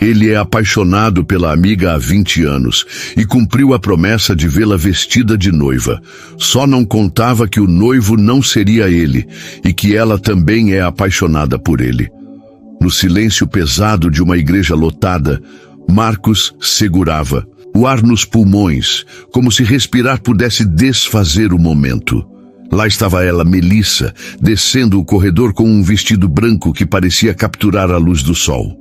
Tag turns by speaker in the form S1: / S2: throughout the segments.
S1: Ele é apaixonado pela amiga há 20 anos e cumpriu a promessa de vê-la vestida de noiva. Só não contava que o noivo não seria ele e que ela também é apaixonada por ele. No silêncio pesado de uma igreja lotada, Marcos segurava o ar nos pulmões, como se respirar pudesse desfazer o momento. Lá estava ela, Melissa, descendo o corredor com um vestido branco que parecia capturar a luz do sol.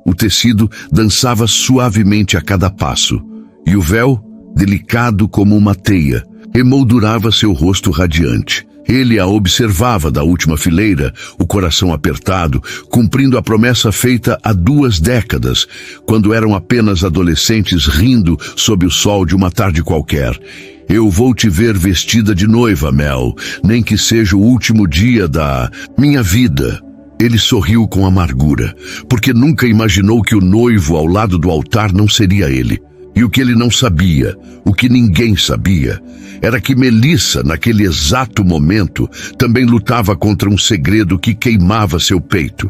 S1: O tecido dançava suavemente a cada passo, e o véu, delicado como uma teia, emoldurava seu rosto radiante. Ele a observava da última fileira, o coração apertado, cumprindo a promessa feita há 2 décadas, quando eram apenas adolescentes rindo sob o sol de uma tarde qualquer. Eu vou te ver vestida de noiva, Mel, nem que seja o último dia da minha vida. Ele sorriu com amargura, porque nunca imaginou que o noivo ao lado do altar não seria ele. E o que ele não sabia, o que ninguém sabia, era que Melissa, naquele exato momento, também lutava contra um segredo que queimava seu peito.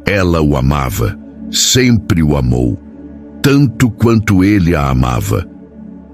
S1: Ela o amava, sempre o amou, tanto quanto ele a amava.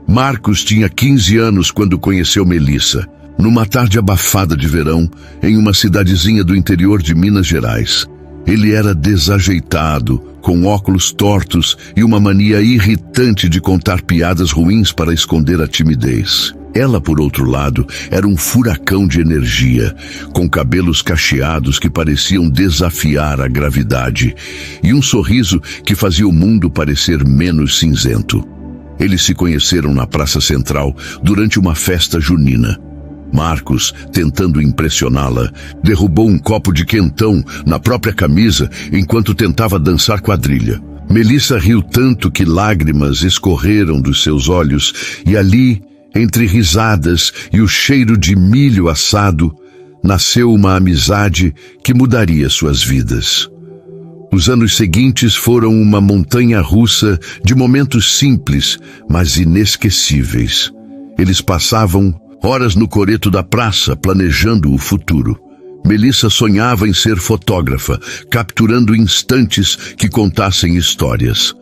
S1: Marcos tinha 15 anos quando conheceu Melissa, numa tarde abafada de verão, em uma cidadezinha do interior de Minas Gerais. Ele era desajeitado, com óculos tortos e uma mania irritante de contar piadas ruins para esconder a timidez. Ela, por outro lado, era um furacão de energia, com cabelos cacheados que pareciam desafiar a gravidade, e um sorriso que fazia o mundo parecer menos cinzento. Eles se conheceram na Praça Central durante uma festa junina. Marcos, tentando impressioná-la, derrubou um copo de quentão na própria camisa enquanto tentava dançar quadrilha. Melissa riu tanto que lágrimas escorreram dos seus olhos e ali, entre risadas e o cheiro de milho assado, nasceu uma amizade que mudaria suas vidas. Os anos seguintes foram uma montanha-russa de momentos simples, mas inesquecíveis. Eles passavam horas no coreto da praça, planejando o futuro. Melissa sonhava em ser fotógrafa, capturando instantes que contassem histórias.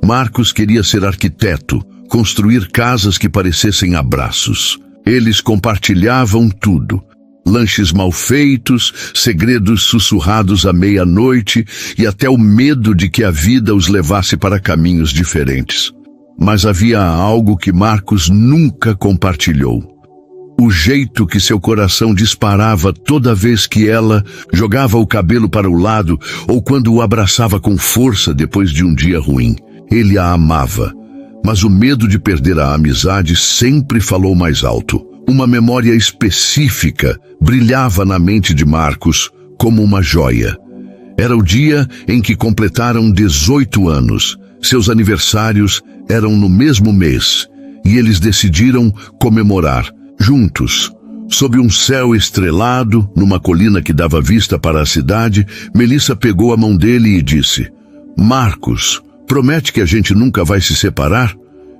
S1: Marcos queria ser arquiteto, construir casas que parecessem abraços. Eles compartilhavam tudo. Lanches mal feitos, segredos sussurrados à meia-noite e até o medo de que a vida os levasse para caminhos diferentes. Mas havia algo que Marcos nunca compartilhou. O jeito que seu coração disparava toda vez que ela jogava o cabelo para o lado ou quando o abraçava com força depois de um dia ruim. Ele a amava, mas o medo de perder a amizade sempre falou mais alto. Uma memória específica brilhava na mente de Marcos como uma joia. Era o dia em que completaram 18 anos. Seus aniversários eram no mesmo mês e eles decidiram comemorar juntos. Sob um céu estrelado, numa colina que dava vista para a cidade, Melissa pegou a mão dele e disse: Marcos, promete que a gente nunca vai se separar?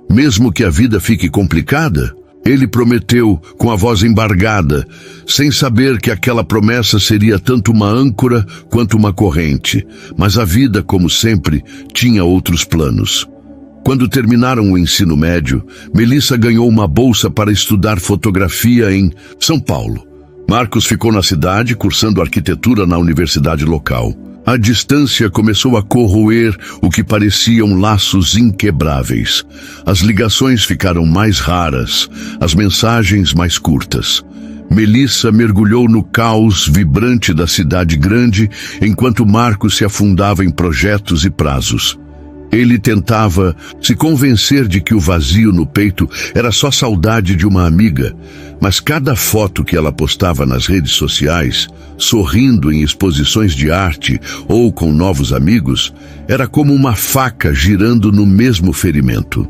S1: Mesmo que a vida fique complicada? Ele prometeu, com a voz embargada, sem saber que aquela promessa seria tanto uma âncora quanto uma corrente. Mas a vida, como sempre, tinha outros planos. Quando terminaram o ensino médio, Melissa ganhou uma bolsa para estudar fotografia em São Paulo. Marcos ficou na cidade, cursando arquitetura na universidade local. A distância começou a corroer o que pareciam laços inquebráveis. As ligações ficaram mais raras, as mensagens mais curtas. Melissa mergulhou no caos vibrante da cidade grande, enquanto Marcos se afundava em projetos e prazos. Ele tentava se convencer de que o vazio no peito era só saudade de uma amiga, mas cada foto que ela postava nas redes sociais, sorrindo em exposições de arte ou com novos amigos, era como uma faca girando no mesmo ferimento.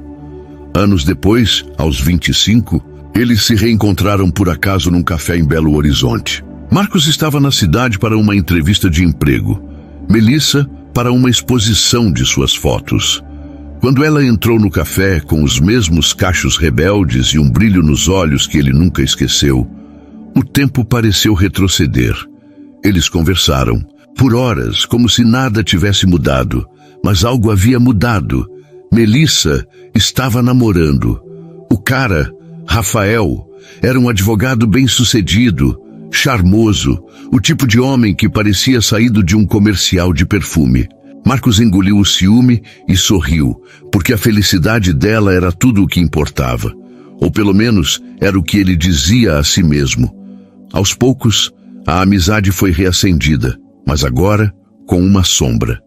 S1: Anos depois, aos 25, eles se reencontraram por acaso num café em Belo Horizonte. Marcos estava na cidade para uma entrevista de emprego. Melissa para uma exposição de suas fotos. Quando ela entrou no café com os mesmos cachos rebeldes e um brilho nos olhos que ele nunca esqueceu, o tempo pareceu retroceder. Eles conversaram, por horas, como se nada tivesse mudado, Mas algo havia mudado. Melissa estava namorando. O cara, Rafael, era um advogado bem-sucedido, charmoso, o tipo de homem que parecia saído de um comercial de perfume. Marcos engoliu o ciúme e sorriu, porque a felicidade dela era tudo o que importava. Ou pelo menos era o que ele dizia a si mesmo. Aos poucos, a amizade foi reacendida, mas agora com uma sombra.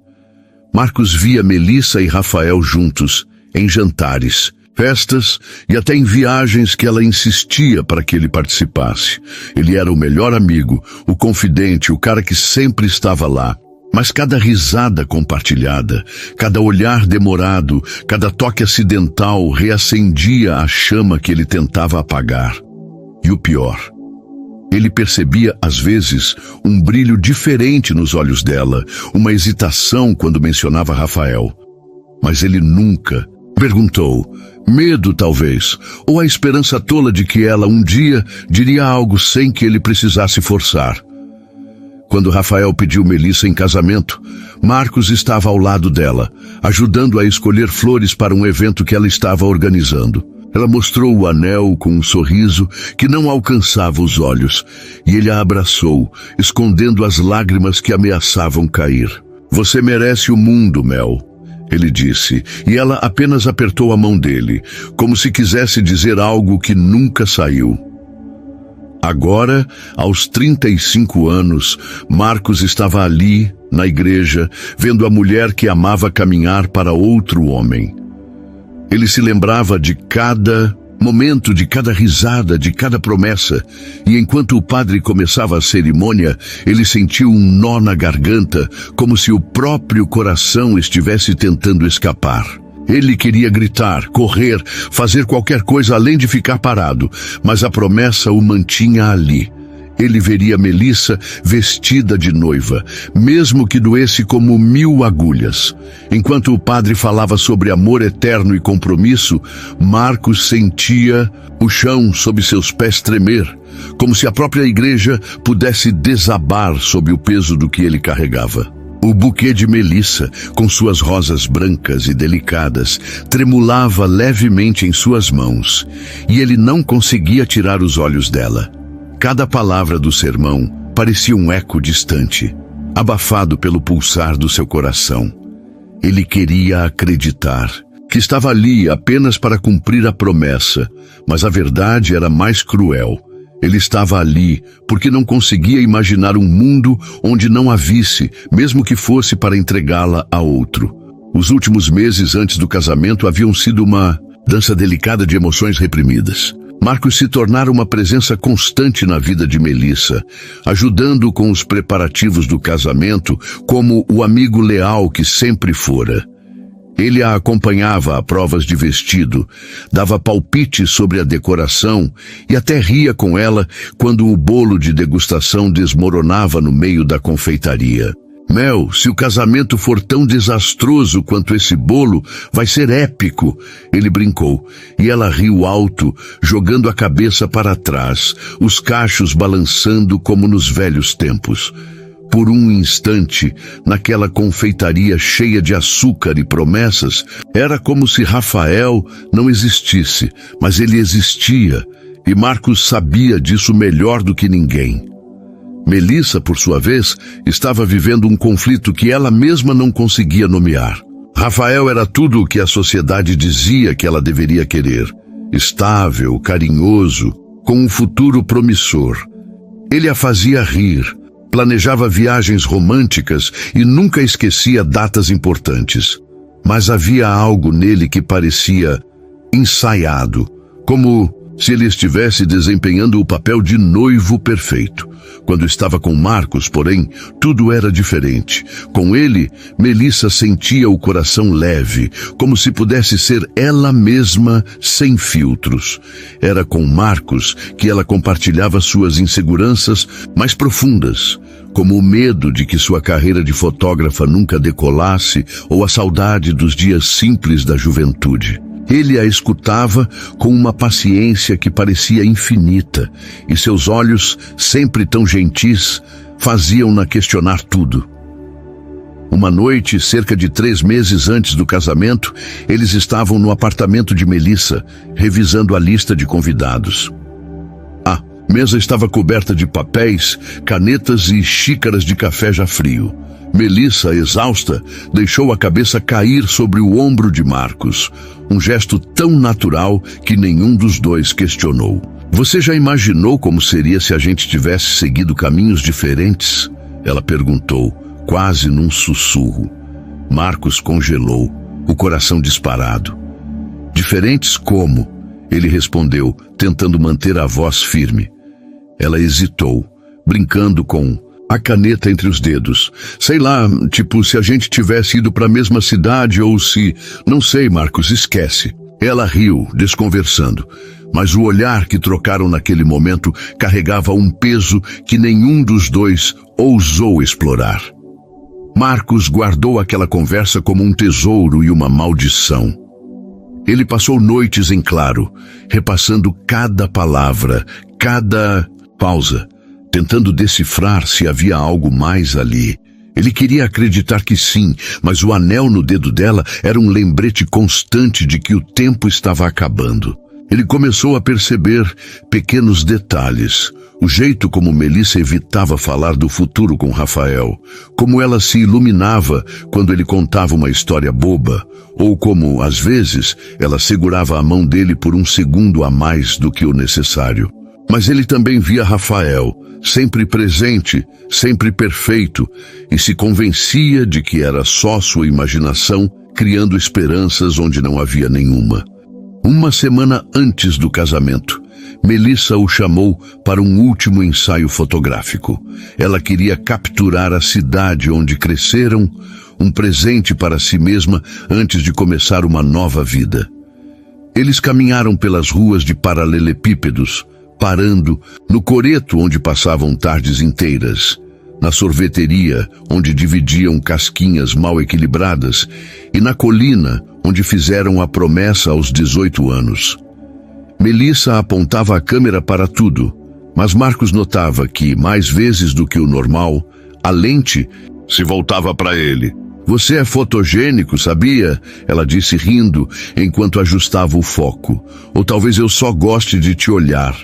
S1: Marcos via Melissa e Rafael juntos, em jantares, festas e até em viagens que ela insistia para que ele participasse. Ele era o melhor amigo, o confidente, o cara que sempre estava lá. Mas cada risada compartilhada, cada olhar demorado, cada toque acidental reacendia a chama que ele tentava apagar. E o pior, ele percebia, às vezes, um brilho diferente nos olhos dela, uma hesitação quando mencionava Rafael. Mas ele nunca perguntou. Medo, talvez, ou a esperança tola de que ela um dia diria algo sem que ele precisasse forçar. Quando Rafael pediu Melissa em casamento, Marcos estava ao lado dela, ajudando a escolher flores para um evento que ela estava organizando. Ela mostrou o anel com um sorriso que não alcançava os olhos, e ele a abraçou, escondendo as lágrimas que ameaçavam cair. "Você merece o mundo, Mel", ele disse, e ela apenas apertou a mão dele, como se quisesse dizer algo que nunca saiu. Agora, aos 35 anos, Marcos estava ali, na igreja, vendo a mulher que amava caminhar para outro homem. Ele se lembrava de cada momento, de cada risada, de cada promessa, e enquanto o padre começava a cerimônia, ele sentiu um nó na garganta, como se o próprio coração estivesse tentando escapar. Ele queria gritar, correr, fazer qualquer coisa além de ficar parado, mas a promessa o mantinha ali. Ele veria Melissa vestida de noiva, mesmo que doesse como 1000 agulhas. Enquanto o padre falava sobre amor eterno e compromisso, Marcos sentia o chão sob seus pés tremer, como se a própria igreja pudesse desabar sob o peso do que ele carregava. O buquê de Melissa, com suas rosas brancas e delicadas, tremulava levemente em suas mãos, e ele não conseguia tirar os olhos dela. Cada palavra do sermão parecia um eco distante, abafado pelo pulsar do seu coração. Ele queria acreditar que estava ali apenas para cumprir a promessa, mas a verdade era mais cruel. Ele estava ali porque não conseguia imaginar um mundo onde não a visse, mesmo que fosse para entregá-la a outro. Os últimos meses antes do casamento haviam sido uma dança delicada de emoções reprimidas. Marcos se tornara uma presença constante na vida de Melissa, ajudando com os preparativos do casamento como o amigo leal que sempre fora. Ele a acompanhava a provas de vestido, dava palpites sobre a decoração e até ria com ela quando o bolo de degustação desmoronava no meio da confeitaria. "Mel, se o casamento for tão desastroso quanto esse bolo, vai ser épico", ele brincou, e ela riu alto, jogando a cabeça para trás, os cachos balançando como nos velhos tempos. Por um instante, naquela confeitaria cheia de açúcar e promessas, era como se Rafael não existisse, mas ele existia, e Marcos sabia disso melhor do que ninguém. Melissa, por sua vez, estava vivendo um conflito que ela mesma não conseguia nomear. Rafael era tudo o que a sociedade dizia que ela deveria querer. Estável, carinhoso, com um futuro promissor. Ele a fazia rir, planejava viagens românticas e nunca esquecia datas importantes. Mas havia algo nele que parecia ensaiado, como se ele estivesse desempenhando o papel de noivo perfeito. Quando estava com Marcos, porém, tudo era diferente. Com ele, Melissa sentia o coração leve, como se pudesse ser ela mesma, sem filtros. Era com Marcos que ela compartilhava suas inseguranças mais profundas, como o medo de que sua carreira de fotógrafa nunca decolasse ou a saudade dos dias simples da juventude. Ele a escutava com uma paciência que parecia infinita, e seus olhos, sempre tão gentis, faziam-na questionar tudo. Uma noite, cerca de 3 meses antes do casamento, eles estavam no apartamento de Melissa, revisando a lista de convidados. A mesa estava coberta de papéis, canetas e xícaras de café já frio. Melissa, exausta, deixou a cabeça cair sobre o ombro de Marcos, um gesto tão natural que nenhum dos dois questionou. Você já imaginou como seria se a gente tivesse seguido caminhos diferentes? Ela perguntou, quase num sussurro. Marcos congelou, o coração disparado. Diferentes como? Ele respondeu, tentando manter a voz firme. Ela hesitou, brincando com a caneta entre os dedos. Sei lá, tipo se a gente tivesse ido para a mesma cidade ou se... Não sei, Marcos, esquece. Ela riu, desconversando. Mas o olhar que trocaram naquele momento carregava um peso que nenhum dos dois ousou explorar. Marcos guardou aquela conversa como um tesouro e uma maldição. Ele passou noites em claro, repassando cada palavra, cada pausa, tentando decifrar se havia algo mais ali. Ele queria acreditar que sim, mas o anel no dedo dela era um lembrete constante de que o tempo estava acabando. Ele começou a perceber pequenos detalhes. O jeito como Melissa evitava falar do futuro com Rafael, como ela se iluminava quando ele contava uma história boba, ou como, às vezes, ela segurava a mão dele por um segundo a mais do que o necessário. Mas ele também via Rafael, sempre presente, sempre perfeito, e se convencia de que era só sua imaginação, criando esperanças onde não havia nenhuma. Uma semana antes do casamento, Melissa o chamou para um último ensaio fotográfico. Ela queria capturar a cidade onde cresceram, um presente para si mesma antes de começar uma nova vida. Eles caminharam pelas ruas de paralelepípedos, parando no coreto onde passavam tardes inteiras, na sorveteria onde dividiam casquinhas mal equilibradas e na colina onde fizeram a promessa aos 18 anos. Melissa apontava a câmera para tudo, mas Marcos notava que, mais vezes do que o normal, a lente se voltava para ele. Você é fotogênico, sabia? Ela disse rindo enquanto ajustava o foco. Ou talvez eu só goste de te olhar.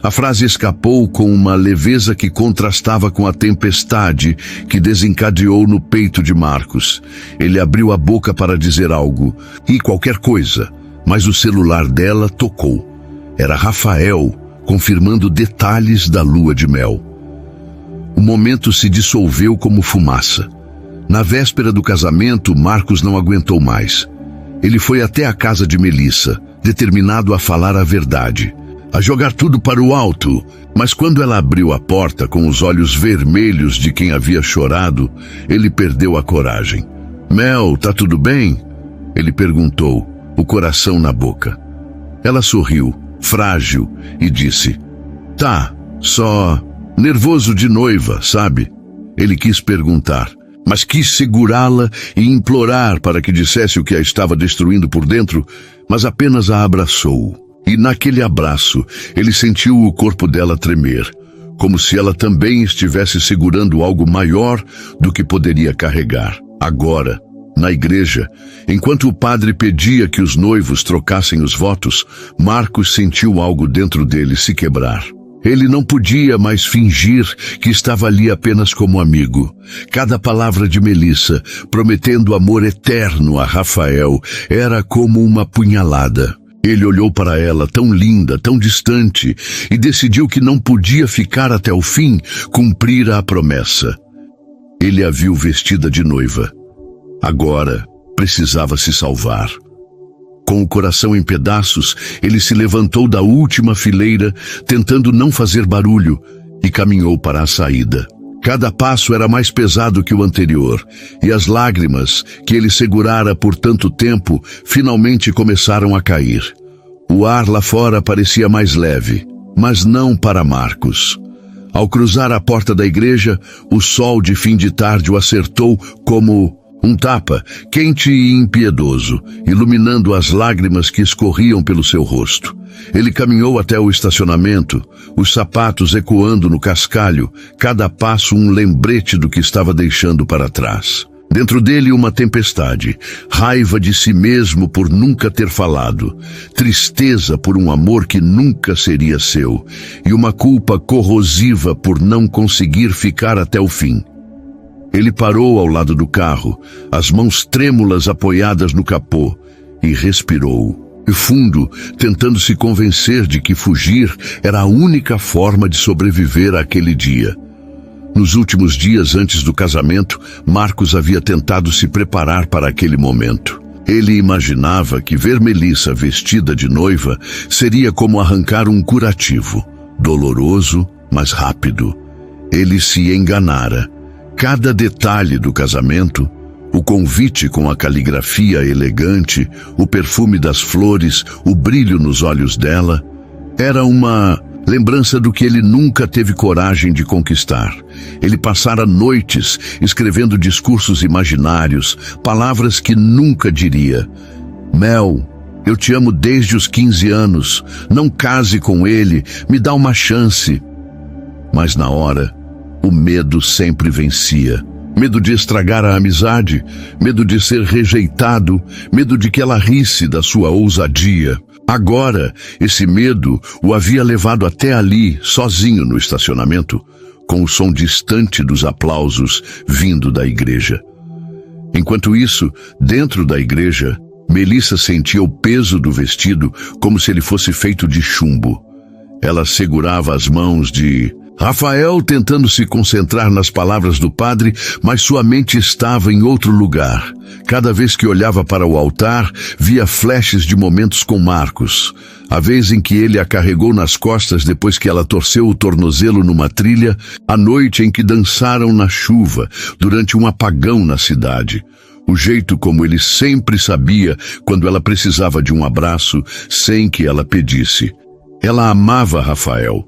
S1: A frase escapou com uma leveza que contrastava com a tempestade que desencadeou no peito de Marcos. Ele abriu a boca para dizer algo, e qualquer coisa, mas o celular dela tocou. Era Rafael, confirmando detalhes da lua de mel. O momento se dissolveu como fumaça. Na véspera do casamento, Marcos não aguentou mais. Ele foi até a casa de Melissa, determinado a falar a verdade, a jogar tudo para o alto, mas quando ela abriu a porta com os olhos vermelhos de quem havia chorado, ele perdeu a coragem. Mel, tá tudo bem? Ele perguntou, o coração na boca. Ela sorriu, frágil, e disse, tá, só nervoso de noiva, sabe? Ele quis perguntar, mas quis segurá-la e implorar para que dissesse o que a estava destruindo por dentro, mas apenas a abraçou. E naquele abraço, ele sentiu o corpo dela tremer, como se ela também estivesse segurando algo maior do que poderia carregar. Agora, na igreja, enquanto o padre pedia que os noivos trocassem os votos, Marcos sentiu algo dentro dele se quebrar. Ele não podia mais fingir que estava ali apenas como amigo. Cada palavra de Melissa, prometendo amor eterno a Rafael, era como uma punhalada. Ele olhou para ela, tão linda, tão distante, e decidiu que não podia ficar até o fim, cumprir a promessa. Ele a viu vestida de noiva. Agora, precisava se salvar. Com o coração em pedaços, ele se levantou da última fileira, tentando não fazer barulho, e caminhou para a saída. Cada passo era mais pesado que o anterior, e as lágrimas, que ele segurara por tanto tempo, finalmente começaram a cair. O ar lá fora parecia mais leve, mas não para Marcos. Ao cruzar a porta da igreja, o sol de fim de tarde o acertou como um tapa, quente e impiedoso, iluminando as lágrimas que escorriam pelo seu rosto. Ele caminhou até o estacionamento, os sapatos ecoando no cascalho, cada passo um lembrete do que estava deixando para trás. Dentro dele uma tempestade, raiva de si mesmo por nunca ter falado, tristeza por um amor que nunca seria seu, e uma culpa corrosiva por não conseguir ficar até o fim. Ele parou ao lado do carro, as mãos trêmulas apoiadas no capô, e respirou, fundo, tentando se convencer de que fugir era a única forma de sobreviver àquele dia. Nos últimos dias antes do casamento, Marcos havia tentado se preparar para aquele momento. Ele imaginava que ver Melissa vestida de noiva seria como arrancar um curativo, doloroso, mas rápido. Ele se enganara. Cada detalhe do casamento, o convite com a caligrafia elegante, o perfume das flores, o brilho nos olhos dela, era uma lembrança do que ele nunca teve coragem de conquistar. Ele passara noites escrevendo discursos imaginários, palavras que nunca diria. Mel, eu te amo desde os 15 anos, não case com ele, me dá uma chance. Mas na hora, o medo sempre vencia. Medo de estragar a amizade, medo de ser rejeitado, medo de que ela risse da sua ousadia. Agora, esse medo o havia levado até ali, sozinho no estacionamento, com o som distante dos aplausos vindo da igreja. Enquanto isso, dentro da igreja, Melissa sentia o peso do vestido como se ele fosse feito de chumbo. Ela segurava as mãos de Rafael, tentando se concentrar nas palavras do padre, mas sua mente estava em outro lugar. Cada vez que olhava para o altar, via flashes de momentos com Marcos. A vez em que ele a carregou nas costas depois que ela torceu o tornozelo numa trilha, a noite em que dançaram na chuva, durante um apagão na cidade. O jeito como ele sempre sabia quando ela precisava de um abraço, sem que ela pedisse. Ela amava Rafael.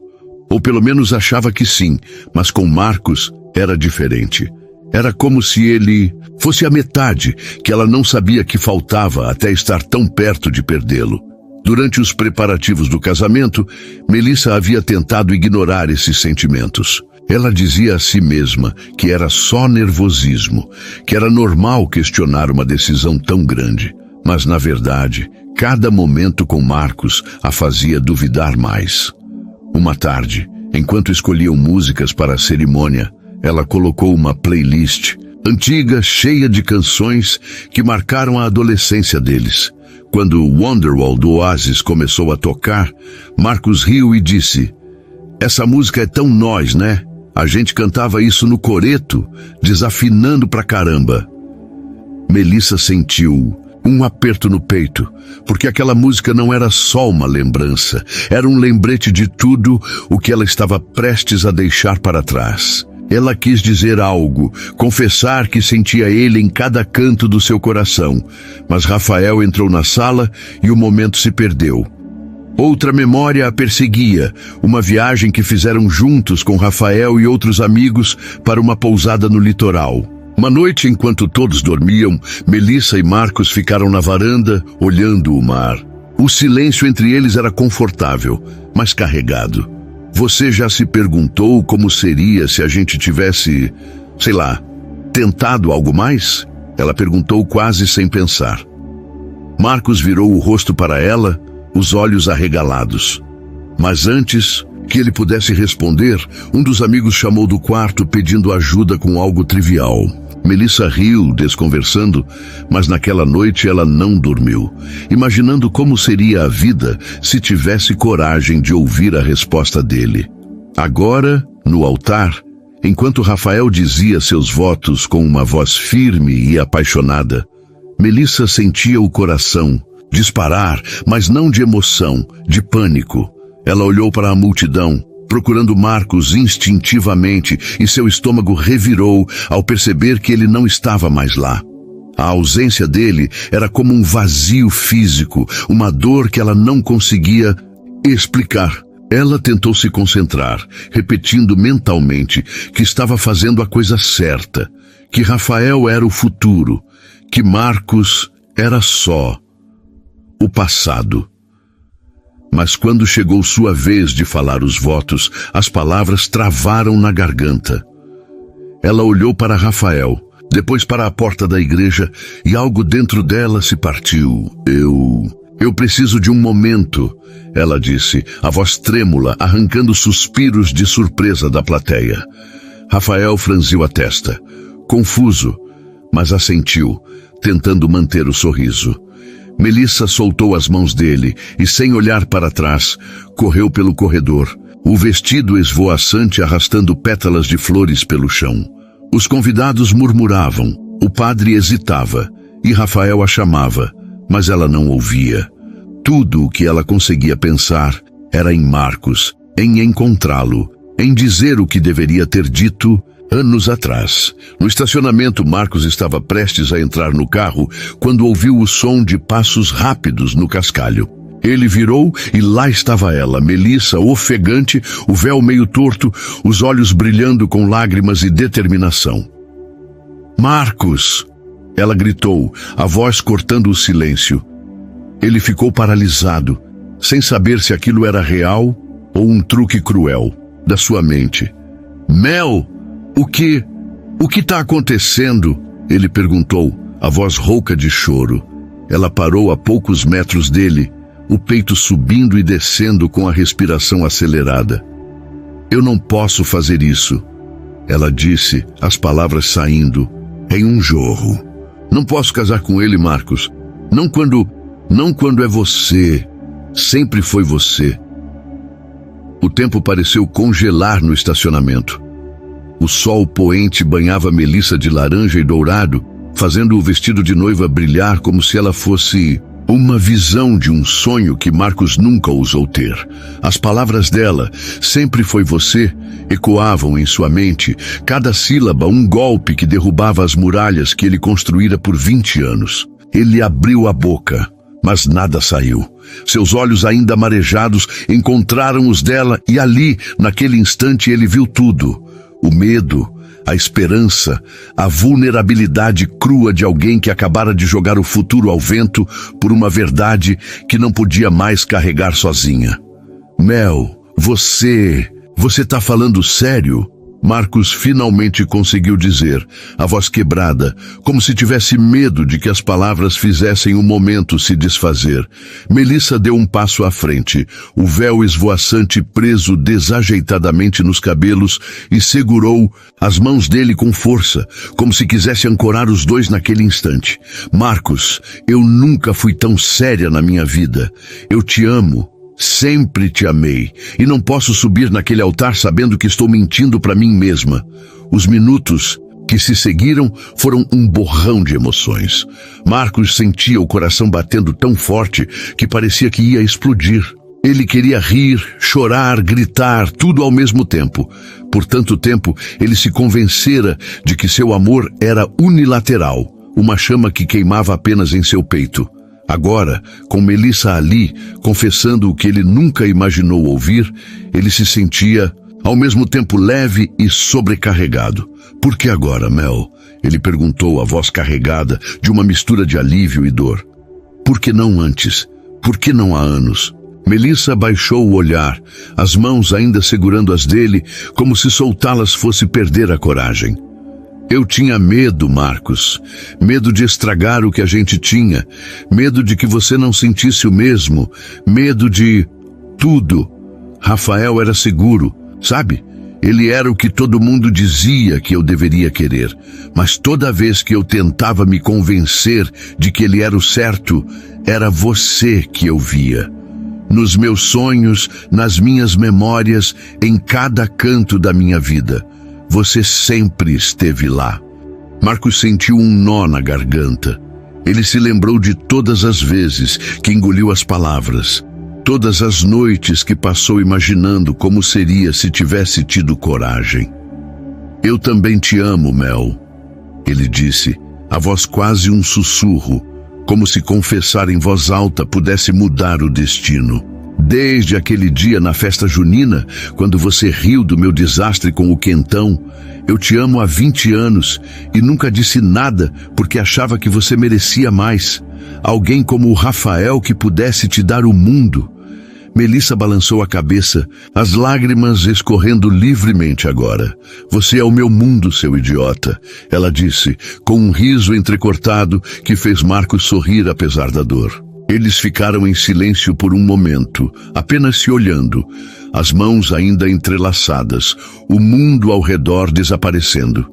S1: Ou pelo menos achava que sim, mas com Marcos era diferente. Era como se ele fosse a metade que ela não sabia que faltava até estar tão perto de perdê-lo. Durante os preparativos do casamento, Melissa havia tentado ignorar esses sentimentos. Ela dizia a si mesma que era só nervosismo, que era normal questionar uma decisão tão grande. Mas, na verdade, cada momento com Marcos a fazia duvidar mais. Uma tarde, enquanto escolhiam músicas para a cerimônia, ela colocou uma playlist antiga, cheia de canções que marcaram a adolescência deles. Quando Wonderwall do Oasis começou a tocar, Marcos riu e disse: "Essa música é tão nós, né? A gente cantava isso no coreto, desafinando pra caramba." Melissa sentiu um aperto no peito, porque aquela música não era só uma lembrança, era um lembrete de tudo o que ela estava prestes a deixar para trás. Ela quis dizer algo, confessar que sentia ele em cada canto do seu coração, mas Rafael entrou na sala e o momento se perdeu. Outra memória a perseguia, uma viagem que fizeram juntos com Rafael e outros amigos para uma pousada no litoral. Uma noite, enquanto todos dormiam, Melissa e Marcos ficaram na varanda, olhando o mar. O silêncio entre eles era confortável, mas carregado. Você já se perguntou como seria se a gente tivesse, sei lá, tentado algo mais? Ela perguntou quase sem pensar. Marcos virou o rosto para ela, os olhos arregalados. Mas antes que ele pudesse responder, um dos amigos chamou do quarto pedindo ajuda com algo trivial. Melissa riu, desconversando, mas naquela noite ela não dormiu, imaginando como seria a vida se tivesse coragem de ouvir a resposta dele. Agora, no altar, enquanto Rafael dizia seus votos com uma voz firme e apaixonada, Melissa sentia o coração disparar, mas não de emoção, de pânico. Ela olhou para a multidão, procurando Marcos instintivamente, e seu estômago revirou ao perceber que ele não estava mais lá. A ausência dele era como um vazio físico, uma dor que ela não conseguia explicar. Ela tentou se concentrar, repetindo mentalmente que estava fazendo a coisa certa, que Rafael era o futuro, que Marcos era só o passado. Mas quando chegou sua vez de falar os votos, as palavras travaram na garganta. Ela olhou para Rafael, depois para a porta da igreja e algo dentro dela se partiu. Eu preciso de um momento, ela disse, a voz trêmula, arrancando suspiros de surpresa da plateia. Rafael franziu a testa, confuso, mas assentiu, tentando manter o sorriso. Melissa soltou as mãos dele e, sem olhar para trás, correu pelo corredor, o vestido esvoaçante arrastando pétalas de flores pelo chão. Os convidados murmuravam, o padre hesitava e Rafael a chamava, mas ela não ouvia. Tudo o que ela conseguia pensar era em Marcos, em encontrá-lo, em dizer o que deveria ter dito anos atrás. No estacionamento, Marcos estava prestes a entrar no carro quando ouviu o som de passos rápidos no cascalho. Ele virou e lá estava ela, Melissa, ofegante, o véu meio torto, os olhos brilhando com lágrimas e determinação. «Marcos!» ela gritou, a voz cortando o silêncio. Ele ficou paralisado, sem saber se aquilo era real ou um truque cruel da sua mente. «Mel! O que está acontecendo?» ele perguntou, a voz rouca de choro. Ela parou a poucos metros dele, o peito subindo e descendo com a respiração acelerada. «Eu não posso fazer isso», ela disse, as palavras saindo em um jorro. «Não posso casar com ele, Marcos. Não quando é você. Sempre foi você». O tempo pareceu congelar no estacionamento. O sol poente banhava Melissa de laranja e dourado, fazendo o vestido de noiva brilhar como se ela fosse uma visão de um sonho que Marcos nunca ousou ter. As palavras dela, sempre foi você, ecoavam em sua mente, cada sílaba um golpe que derrubava as muralhas que ele construíra por 20 anos. Ele abriu a boca, mas nada saiu. Seus olhos ainda marejados encontraram os dela e ali, naquele instante, ele viu tudo. O medo, a esperança, a vulnerabilidade crua de alguém que acabara de jogar o futuro ao vento por uma verdade que não podia mais carregar sozinha. «Mel, você tá falando sério?» Marcos finalmente conseguiu dizer, a voz quebrada, como se tivesse medo de que as palavras fizessem o momento se desfazer. Melissa deu um passo à frente, o véu esvoaçante preso desajeitadamente nos cabelos, e segurou as mãos dele com força, como se quisesse ancorar os dois naquele instante. «Marcos, eu nunca fui tão séria na minha vida. Eu te amo. Sempre te amei, e não posso subir naquele altar sabendo que estou mentindo para mim mesma». Os minutos que se seguiram foram um borrão de emoções. Marcos sentia o coração batendo tão forte que parecia que ia explodir. Ele queria rir, chorar, gritar, tudo ao mesmo tempo. Por tanto tempo, ele se convencera de que seu amor era unilateral, uma chama que queimava apenas em seu peito. Agora, com Melissa ali, confessando o que ele nunca imaginou ouvir, ele se sentia, ao mesmo tempo, leve e sobrecarregado. «Por que agora, Mel?» ele perguntou, a voz carregada de uma mistura de alívio e dor. «Por que não antes? Por que não há anos?» Melissa baixou o olhar, as mãos ainda segurando as dele, como se soltá-las fosse perder a coragem. «Eu tinha medo, Marcos. Medo de estragar o que a gente tinha. Medo de que você não sentisse o mesmo. Medo de tudo. Rafael era seguro, sabe? Ele era o que todo mundo dizia que eu deveria querer. Mas toda vez que eu tentava me convencer de que ele era o certo, era você que eu via. Nos meus sonhos, nas minhas memórias, em cada canto da minha vida. Você sempre esteve lá». Marcos sentiu um nó na garganta. Ele se lembrou de todas as vezes que engoliu as palavras, todas as noites que passou imaginando como seria se tivesse tido coragem. «Eu também te amo, Mel», ele disse, a voz quase um sussurro, como se confessar em voz alta pudesse mudar o destino. «Desde aquele dia na festa junina, quando você riu do meu desastre com o quentão, eu te amo há 20 anos e nunca disse nada porque achava que você merecia mais. Alguém como o Rafael que pudesse te dar o mundo. Melissa balançou a cabeça, as lágrimas escorrendo livremente agora. Você é o meu mundo, seu idiota, ela disse, com um riso entrecortado que fez Marcos sorrir apesar da dor. Eles ficaram em silêncio por um momento, apenas se olhando, as mãos ainda entrelaçadas, o mundo ao redor desaparecendo.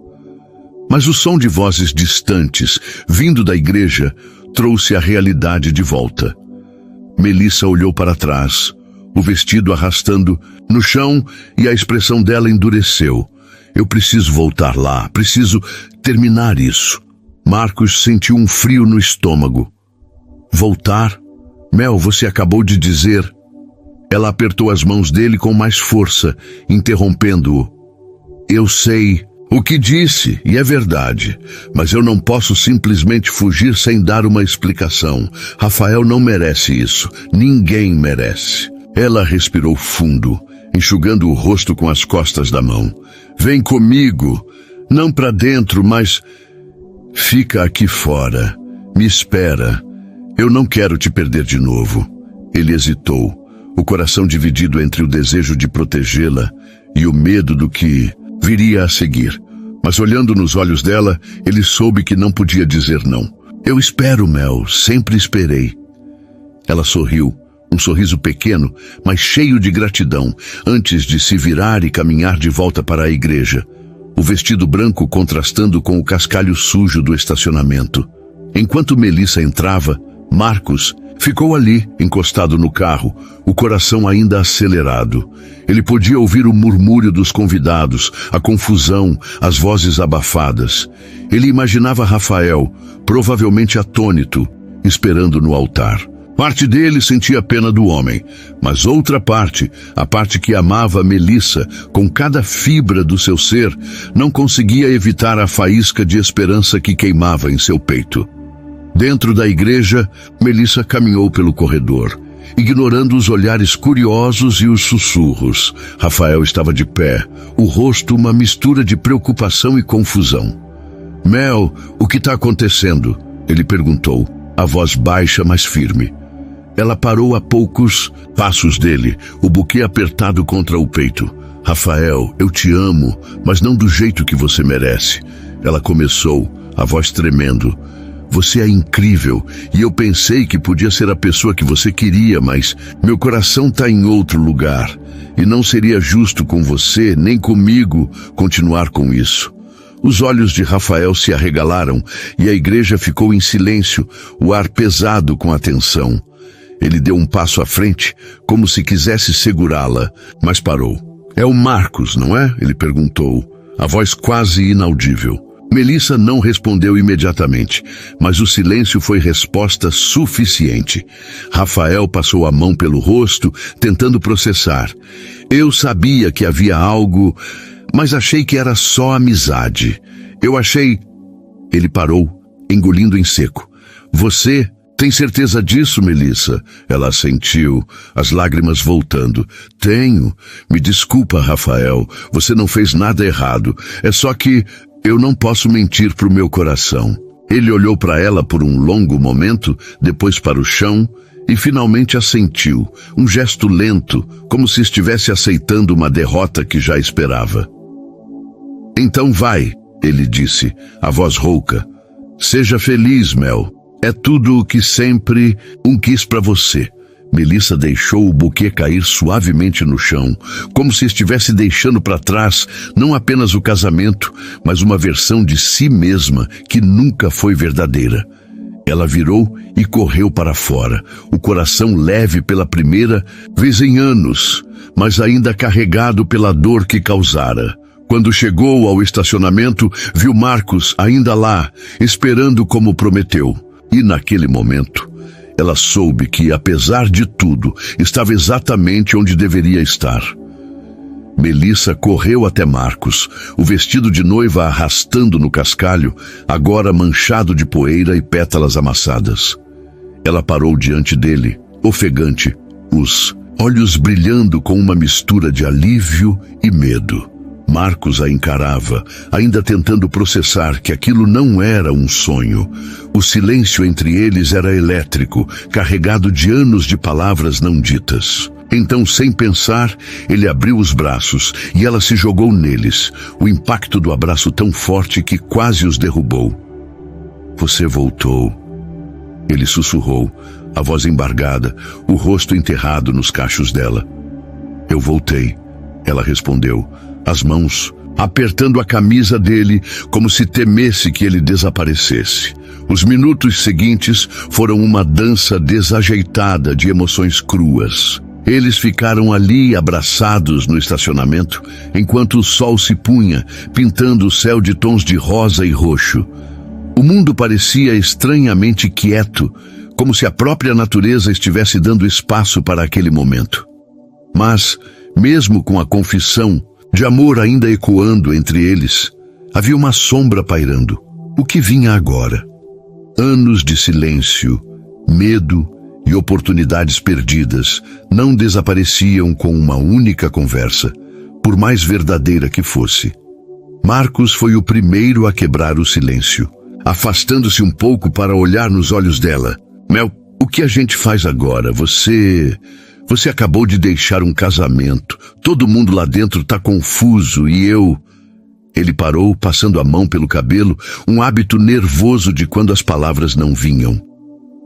S1: Mas o som de vozes distantes, vindo da igreja, trouxe a realidade de volta. Melissa olhou para trás, o vestido arrastando no chão, e a expressão dela endureceu. Eu preciso voltar lá, preciso terminar isso. Marcos sentiu um frio no estômago. Voltar? Mel, você acabou de dizer... Ela apertou as mãos dele com mais força, interrompendo-o. Eu sei o que disse, e é verdade, mas eu não posso simplesmente fugir sem dar uma explicação. Rafael não merece isso. Ninguém merece. Ela respirou fundo, enxugando o rosto com as costas da mão. Vem comigo. Não para dentro, mas... Fica aqui fora. Me espera. Eu não quero te perder de novo. Ele hesitou, o coração dividido entre o desejo de protegê-la e o medo do que viria a seguir. Mas olhando nos olhos dela, ele soube que não podia dizer não. Eu espero, Mel, sempre esperei. Ela sorriu, um sorriso pequeno, mas cheio de gratidão, antes de se virar e caminhar de volta para a igreja. O vestido branco contrastando com o cascalho sujo do estacionamento. Enquanto Melissa entrava, Marcos ficou ali, encostado no carro, o coração ainda acelerado. Ele podia ouvir o murmúrio dos convidados, a confusão, as vozes abafadas. Ele imaginava Rafael, provavelmente atônito, esperando no altar. Parte dele sentia pena do homem, mas outra parte, a parte que amava Melissa com cada fibra do seu ser, não conseguia evitar a faísca de esperança que queimava em seu peito. Dentro da igreja, Melissa caminhou pelo corredor, ignorando os olhares curiosos e os sussurros. Rafael estava de pé, o rosto uma mistura de preocupação e confusão. Mel, o que está acontecendo? Ele perguntou, a voz baixa, mas firme. Ela parou a poucos passos dele, o buquê apertado contra o peito. Rafael, eu te amo, mas não do jeito que você merece. Ela começou, a voz tremendo. Você é incrível, e eu pensei que podia ser a pessoa que você queria, mas meu coração está em outro lugar, e não seria justo com você, nem comigo, continuar com isso. Os olhos de Rafael se arregalaram, e a igreja ficou em silêncio, o ar pesado com a tensão. Ele deu um passo à frente, como se quisesse segurá-la, mas parou. É o Marcos, não é? Ele perguntou, a voz quase inaudível. Melissa não respondeu imediatamente, mas o silêncio foi resposta suficiente. Rafael passou a mão pelo rosto, tentando processar. Eu sabia que havia algo, mas achei que era só amizade. Eu achei... Ele parou, engolindo em seco. Você... Tem certeza disso, Melissa? Ela assentiu, as lágrimas voltando. Tenho. Me desculpa, Rafael. Você não fez nada errado. É só que eu não posso mentir pro meu coração. Ele olhou para ela por um longo momento, depois para o chão, e finalmente assentiu. Um gesto lento, como se estivesse aceitando uma derrota que já esperava. Então vai, ele disse, a voz rouca. Seja feliz, Mel. É tudo o que sempre quis para você. Melissa deixou o buquê cair suavemente no chão, como se estivesse deixando para trás não apenas o casamento, mas uma versão de si mesma que nunca foi verdadeira. Ela virou e correu para fora, o coração leve pela primeira vez em anos, mas ainda carregado pela dor que causara. Quando chegou ao estacionamento, viu Marcos ainda lá, esperando como prometeu. E naquele momento, ela soube que, apesar de tudo, estava exatamente onde deveria estar. Melissa correu até Marcos, o vestido de noiva arrastando no cascalho, agora manchado de poeira e pétalas amassadas. Ela parou diante dele, ofegante, os olhos brilhando com uma mistura de alívio e medo. Marcos a encarava, ainda tentando processar que aquilo não era um sonho. O silêncio entre eles era elétrico, carregado de anos de palavras não ditas. Então, sem pensar, ele abriu os braços e ela se jogou neles, o impacto do abraço tão forte que quase os derrubou. Você voltou, ele sussurrou, a voz embargada, o rosto enterrado nos cachos dela. Eu voltei, ela respondeu, as mãos apertando a camisa dele como se temesse que ele desaparecesse. Os minutos seguintes foram uma dança desajeitada de emoções cruas. Eles ficaram ali abraçados no estacionamento, enquanto o sol se punha, pintando o céu de tons de rosa e roxo. O mundo parecia estranhamente quieto, como se a própria natureza estivesse dando espaço para aquele momento. Mas, mesmo com a confissão de amor ainda ecoando entre eles, havia uma sombra pairando. O que vinha agora? Anos de silêncio, medo e oportunidades perdidas não desapareciam com uma única conversa, por mais verdadeira que fosse. Marcos foi o primeiro a quebrar o silêncio, afastando-se um pouco para olhar nos olhos dela. Mel, o que a gente faz agora? Você acabou de deixar um casamento. Todo mundo lá dentro tá confuso e eu... Ele parou, passando a mão pelo cabelo, um hábito nervoso de quando as palavras não vinham.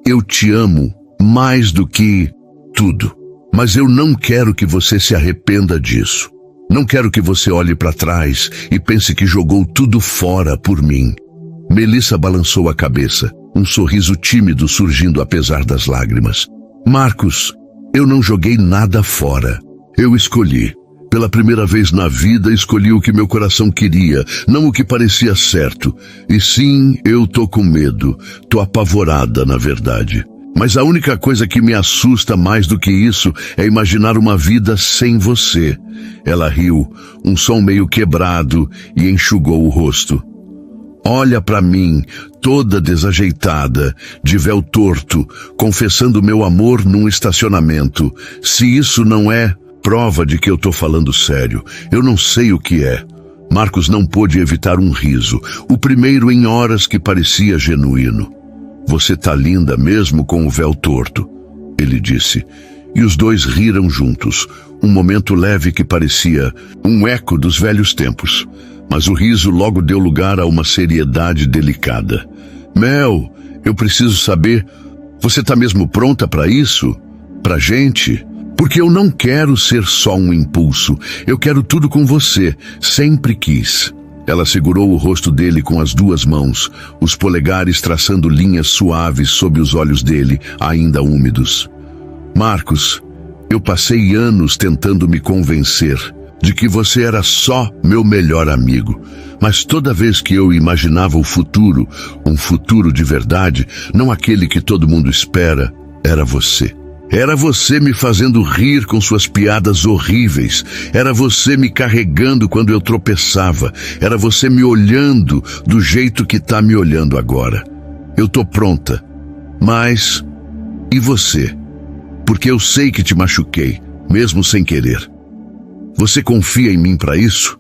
S1: Eu te amo mais do que tudo, mas eu não quero que você se arrependa disso. Não quero que você olhe para trás e pense que jogou tudo fora por mim. Melissa balançou a cabeça, um sorriso tímido surgindo apesar das lágrimas. Marcos, eu não joguei nada fora. Eu escolhi. Pela primeira vez na vida, escolhi o que meu coração queria, não o que parecia certo. E sim, eu tô com medo. Tô apavorada, na verdade. Mas a única coisa que me assusta mais do que isso é imaginar uma vida sem você. Ela riu, um som meio quebrado, e enxugou o rosto. Olha pra mim, toda desajeitada, de véu torto, confessando meu amor num estacionamento. Se isso não é prova de que eu tô falando sério, eu não sei o que é. Marcos não pôde evitar um riso, o primeiro em horas que parecia genuíno. Você tá linda mesmo com o véu torto, ele disse. E os dois riram juntos, um momento leve que parecia um eco dos velhos tempos. Mas o riso logo deu lugar a uma seriedade delicada. Mel, eu preciso saber, você tá mesmo pronta para isso? Pra gente? Porque eu não quero ser só um impulso. Eu quero tudo com você. Sempre quis. Ela segurou o rosto dele com as duas mãos, os polegares traçando linhas suaves sob os olhos dele, ainda úmidos. Marcos, eu passei anos tentando me convencer de que você era só meu melhor amigo. Mas toda vez que eu imaginava o futuro, um futuro de verdade, não aquele que todo mundo espera, era você. Era você me fazendo rir com suas piadas horríveis. Era você me carregando quando eu tropeçava. Era você me olhando do jeito que tá me olhando agora. Eu tô pronta. Mas... e você? Porque eu sei que te machuquei, mesmo sem querer. Você confia em mim para isso?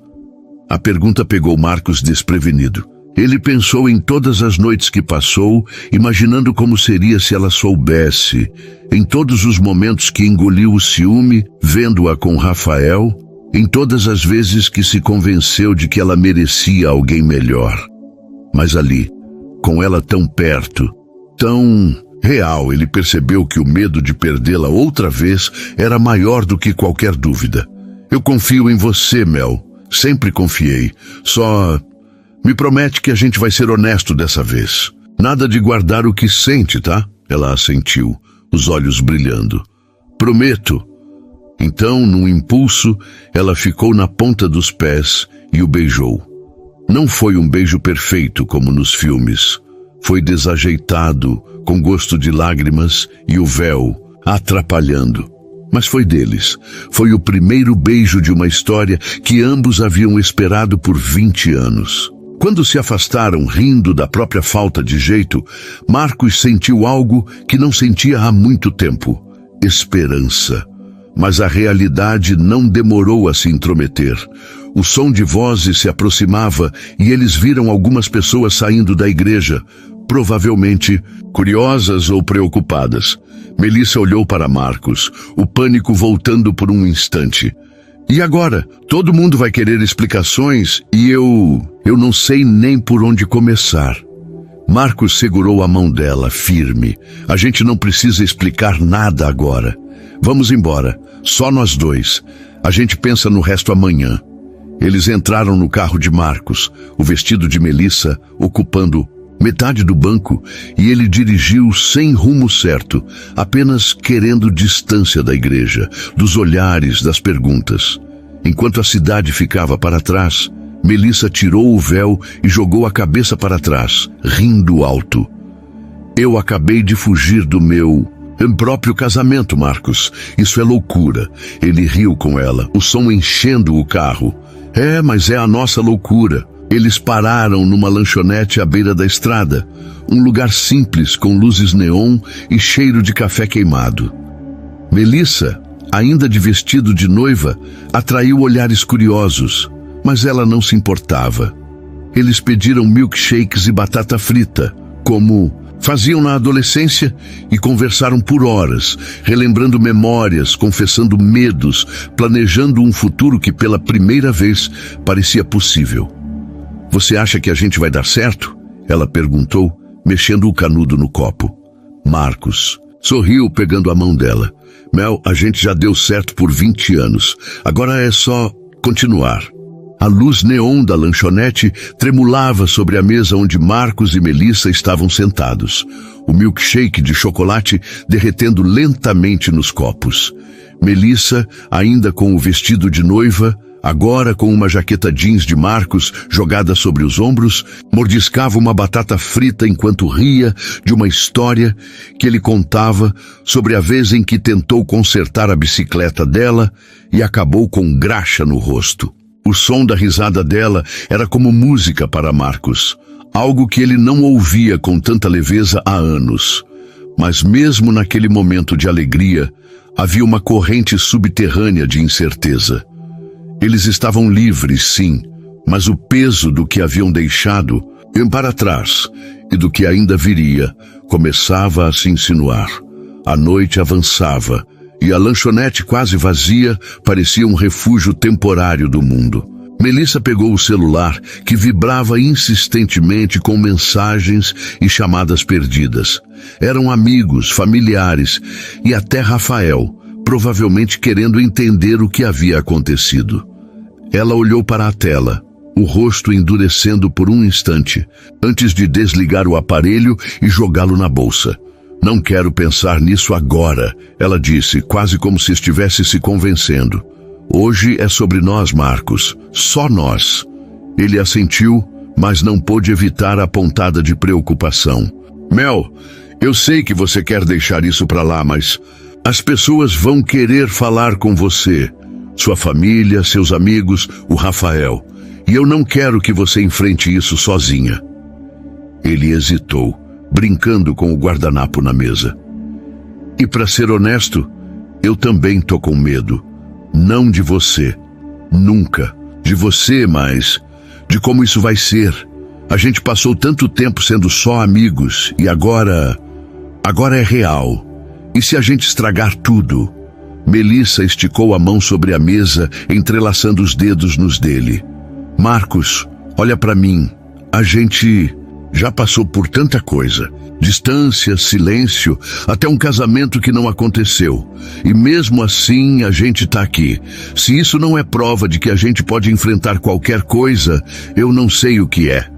S1: A pergunta pegou Marcos desprevenido. Ele pensou em todas as noites que passou, imaginando como seria se ela soubesse, em todos os momentos que engoliu o ciúme, vendo-a com Rafael, em todas as vezes que se convenceu de que ela merecia alguém melhor. Mas ali, com ela tão perto, tão real, ele percebeu que o medo de perdê-la outra vez era maior do que qualquer dúvida. Eu confio em você, Mel. Sempre confiei. Só... me promete que a gente vai ser honesto dessa vez. Nada de guardar o que sente, tá? Ela assentiu, os olhos brilhando. Prometo. Então, num impulso, ela ficou na ponta dos pés e o beijou. Não foi um beijo perfeito como nos filmes. Foi desajeitado, com gosto de lágrimas e o véu atrapalhando. Mas foi deles. Foi o primeiro beijo de uma história que ambos haviam esperado por 20 anos. Quando se afastaram, rindo da própria falta de jeito, Marcos sentiu algo que não sentia há muito tempo: esperança. Mas a realidade não demorou a se intrometer. O som de vozes se aproximava e eles viram algumas pessoas saindo da igreja, provavelmente curiosas ou preocupadas. Melissa olhou para Marcos, o pânico voltando por um instante. E agora? Todo mundo vai querer explicações e eu não sei nem por onde começar. Marcos segurou a mão dela, firme. A gente não precisa explicar nada agora. Vamos embora, só nós dois. A gente pensa no resto amanhã. Eles entraram no carro de Marcos, o vestido de Melissa ocupando metade do banco, e ele dirigiu sem rumo certo, apenas querendo distância da igreja, dos olhares, das perguntas. Enquanto a cidade ficava para trás, Melissa tirou o véu e jogou a cabeça para trás, rindo alto. Eu acabei de fugir do meu próprio casamento, Marcos. Isso é loucura. Ele riu com ela, o som enchendo o carro. Mas é a nossa loucura. Eles pararam numa lanchonete à beira da estrada, um lugar simples com luzes neon e cheiro de café queimado. Melissa, ainda de vestido de noiva, atraiu olhares curiosos, mas ela não se importava. Eles pediram milkshakes e batata frita, como faziam na adolescência, e conversaram por horas, relembrando memórias, confessando medos, planejando um futuro que pela primeira vez parecia possível. Você acha que a gente vai dar certo? Ela perguntou, mexendo o canudo no copo. Marcos sorriu pegando a mão dela. Mel, a gente já deu certo por 20 anos. Agora é só continuar. A luz neon da lanchonete tremulava sobre a mesa onde Marcos e Melissa estavam sentados. O milkshake de chocolate derretendo lentamente nos copos. Melissa, ainda com o vestido de noiva, agora com uma jaqueta jeans de Marcos jogada sobre os ombros, mordiscava uma batata frita enquanto ria de uma história que ele contava sobre a vez em que tentou consertar a bicicleta dela e acabou com graxa no rosto. O som da risada dela era como música para Marcos, algo que ele não ouvia com tanta leveza há anos. Mas mesmo naquele momento de alegria, havia uma corrente subterrânea de incerteza. Eles estavam livres, sim, mas o peso do que haviam deixado para trás e do que ainda viria começava a se insinuar. A noite avançava e a lanchonete quase vazia parecia um refúgio temporário do mundo. Melissa pegou o celular, que vibrava insistentemente com mensagens e chamadas perdidas. Eram amigos, familiares e até Rafael, provavelmente querendo entender o que havia acontecido. Ela olhou para a tela, o rosto endurecendo por um instante, antes de desligar o aparelho e jogá-lo na bolsa. Não quero pensar nisso agora, ela disse, quase como se estivesse se convencendo. Hoje é sobre nós, Marcos, só nós. Ele assentiu, mas não pôde evitar a pontada de preocupação. Mel, eu sei que você quer deixar isso para lá, mas as pessoas vão querer falar com você. Sua família, seus amigos, o Rafael. E eu não quero que você enfrente isso sozinha. Ele hesitou, brincando com o guardanapo na mesa. E para ser honesto, eu também tô com medo. Não de você. Nunca. De você, mas de como isso vai ser. A gente passou tanto tempo sendo só amigos e agora é real. E se a gente estragar tudo? Melissa esticou a mão sobre a mesa, entrelaçando os dedos nos dele. Marcos, olha para mim. A gente já passou por tanta coisa. Distância, silêncio, até um casamento que não aconteceu. E mesmo assim a gente tá aqui. Se isso não é prova de que a gente pode enfrentar qualquer coisa, eu não sei o que é.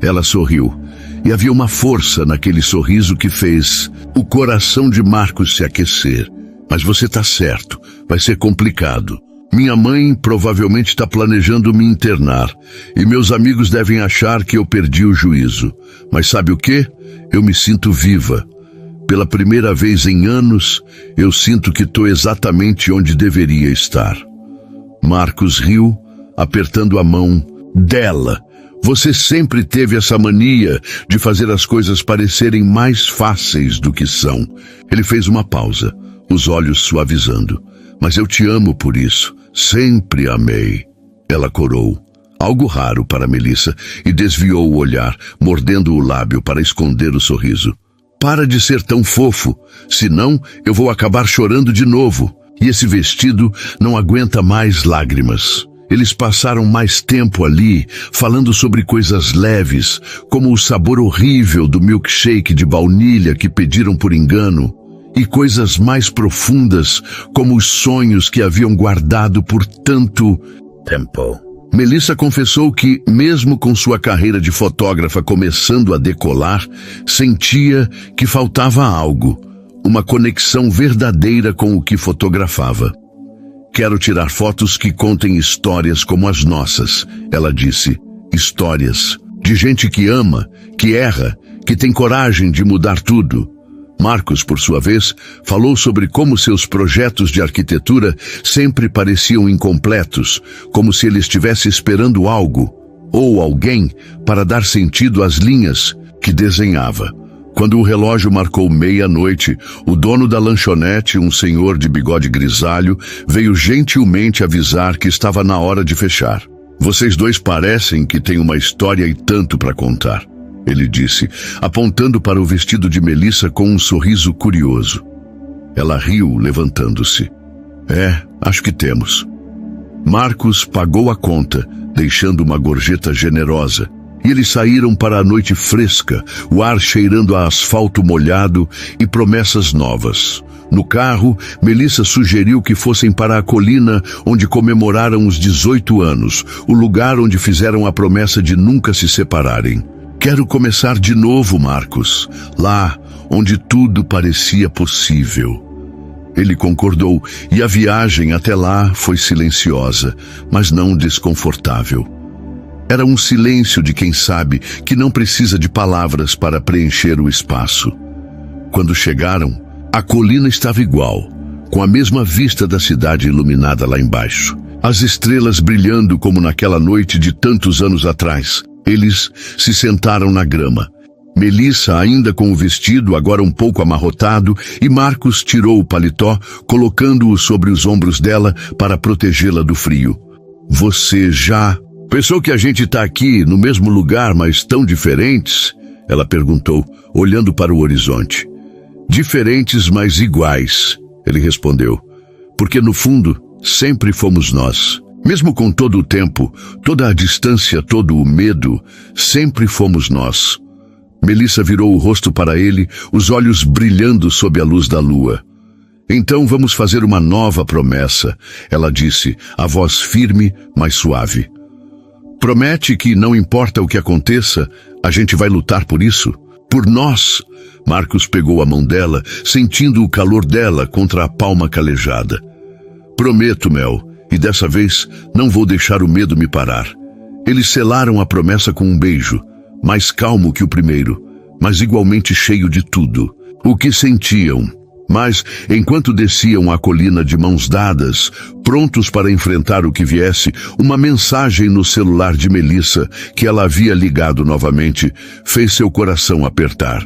S1: Ela sorriu. E havia uma força naquele sorriso que fez o coração de Marcos se aquecer. Mas você tá certo, vai ser complicado. Minha mãe provavelmente está planejando me internar, e meus amigos devem achar que eu perdi o juízo. Mas sabe o quê? Eu me sinto viva. Pela primeira vez em anos, eu sinto que estou exatamente onde deveria estar. Marcos riu, apertando a mão dela. Você sempre teve essa mania de fazer as coisas parecerem mais fáceis do que são. Ele fez uma pausa, os olhos suavizando. Mas eu te amo por isso. Sempre amei. Ela corou. Algo raro para Melissa, e desviou o olhar, mordendo o lábio para esconder o sorriso. Para de ser tão fofo, senão eu vou acabar chorando de novo. E esse vestido não aguenta mais lágrimas. Eles passaram mais tempo ali, falando sobre coisas leves, como o sabor horrível do milkshake de baunilha que pediram por engano, e coisas mais profundas, como os sonhos que haviam guardado por tanto tempo. Melissa confessou que, mesmo com sua carreira de fotógrafa começando a decolar, sentia que faltava algo, uma conexão verdadeira com o que fotografava. Quero tirar fotos que contem histórias como as nossas, ela disse. Histórias de gente que ama, que erra, que tem coragem de mudar tudo. Marcos, por sua vez, falou sobre como seus projetos de arquitetura sempre pareciam incompletos, como se ele estivesse esperando algo, ou alguém, para dar sentido às linhas que desenhava. Quando o relógio marcou meia-noite, o dono da lanchonete, um senhor de bigode grisalho, veio gentilmente avisar que estava na hora de fechar. Vocês dois parecem que têm uma história e tanto para contar, ele disse, apontando para o vestido de Melissa com um sorriso curioso. Ela riu, levantando-se. Acho que temos. Marcos pagou a conta, deixando uma gorjeta generosa. E eles saíram para a noite fresca, o ar cheirando a asfalto molhado e promessas novas. No carro, Melissa sugeriu que fossem para a colina onde comemoraram os 18 anos, o lugar onde fizeram a promessa de nunca se separarem. Quero começar de novo, Marcos, lá onde tudo parecia possível. Ele concordou, e a viagem até lá foi silenciosa, mas não desconfortável. Era um silêncio de quem sabe que não precisa de palavras para preencher o espaço. Quando chegaram, a colina estava igual, com a mesma vista da cidade iluminada lá embaixo. As estrelas brilhando como naquela noite de tantos anos atrás. Eles se sentaram na grama. Melissa ainda com o vestido, agora um pouco amarrotado, e Marcos tirou o paletó, colocando-o sobre os ombros dela para protegê-la do frio. Você já... Pensou que a gente está aqui no mesmo lugar, mas tão diferentes? Ela perguntou, olhando para o horizonte. Diferentes, mas iguais, ele respondeu. Porque no fundo, sempre fomos nós. Mesmo com todo o tempo, toda a distância, todo o medo, sempre fomos nós. Melissa virou o rosto para ele, os olhos brilhando sob a luz da lua. Então vamos fazer uma nova promessa, ela disse, a voz firme, mas suave. Promete que, não importa o que aconteça, a gente vai lutar por isso? Por nós? Marcos pegou a mão dela, sentindo o calor dela contra a palma calejada. Prometo, Mel, e dessa vez não vou deixar o medo me parar. Eles selaram a promessa com um beijo, mais calmo que o primeiro, mas igualmente cheio de tudo. O que sentiam? Mas, enquanto desciam a colina de mãos dadas, prontos para enfrentar o que viesse, uma mensagem no celular de Melissa, que ela havia ligado novamente, fez seu coração apertar.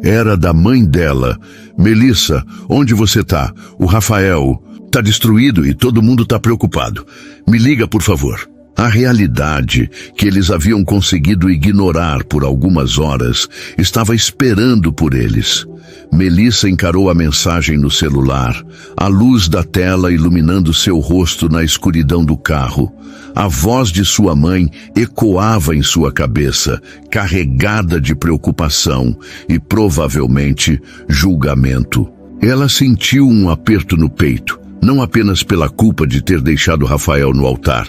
S1: Era da mãe dela. Melissa, onde você tá? O Rafael tá destruído e todo mundo tá preocupado. Me liga, por favor. A realidade, que eles haviam conseguido ignorar por algumas horas, estava esperando por eles. Melissa encarou a mensagem no celular, a luz da tela iluminando seu rosto na escuridão do carro. A voz de sua mãe ecoava em sua cabeça, carregada de preocupação e, provavelmente, julgamento. Ela sentiu um aperto no peito, não apenas pela culpa de ter deixado Rafael no altar,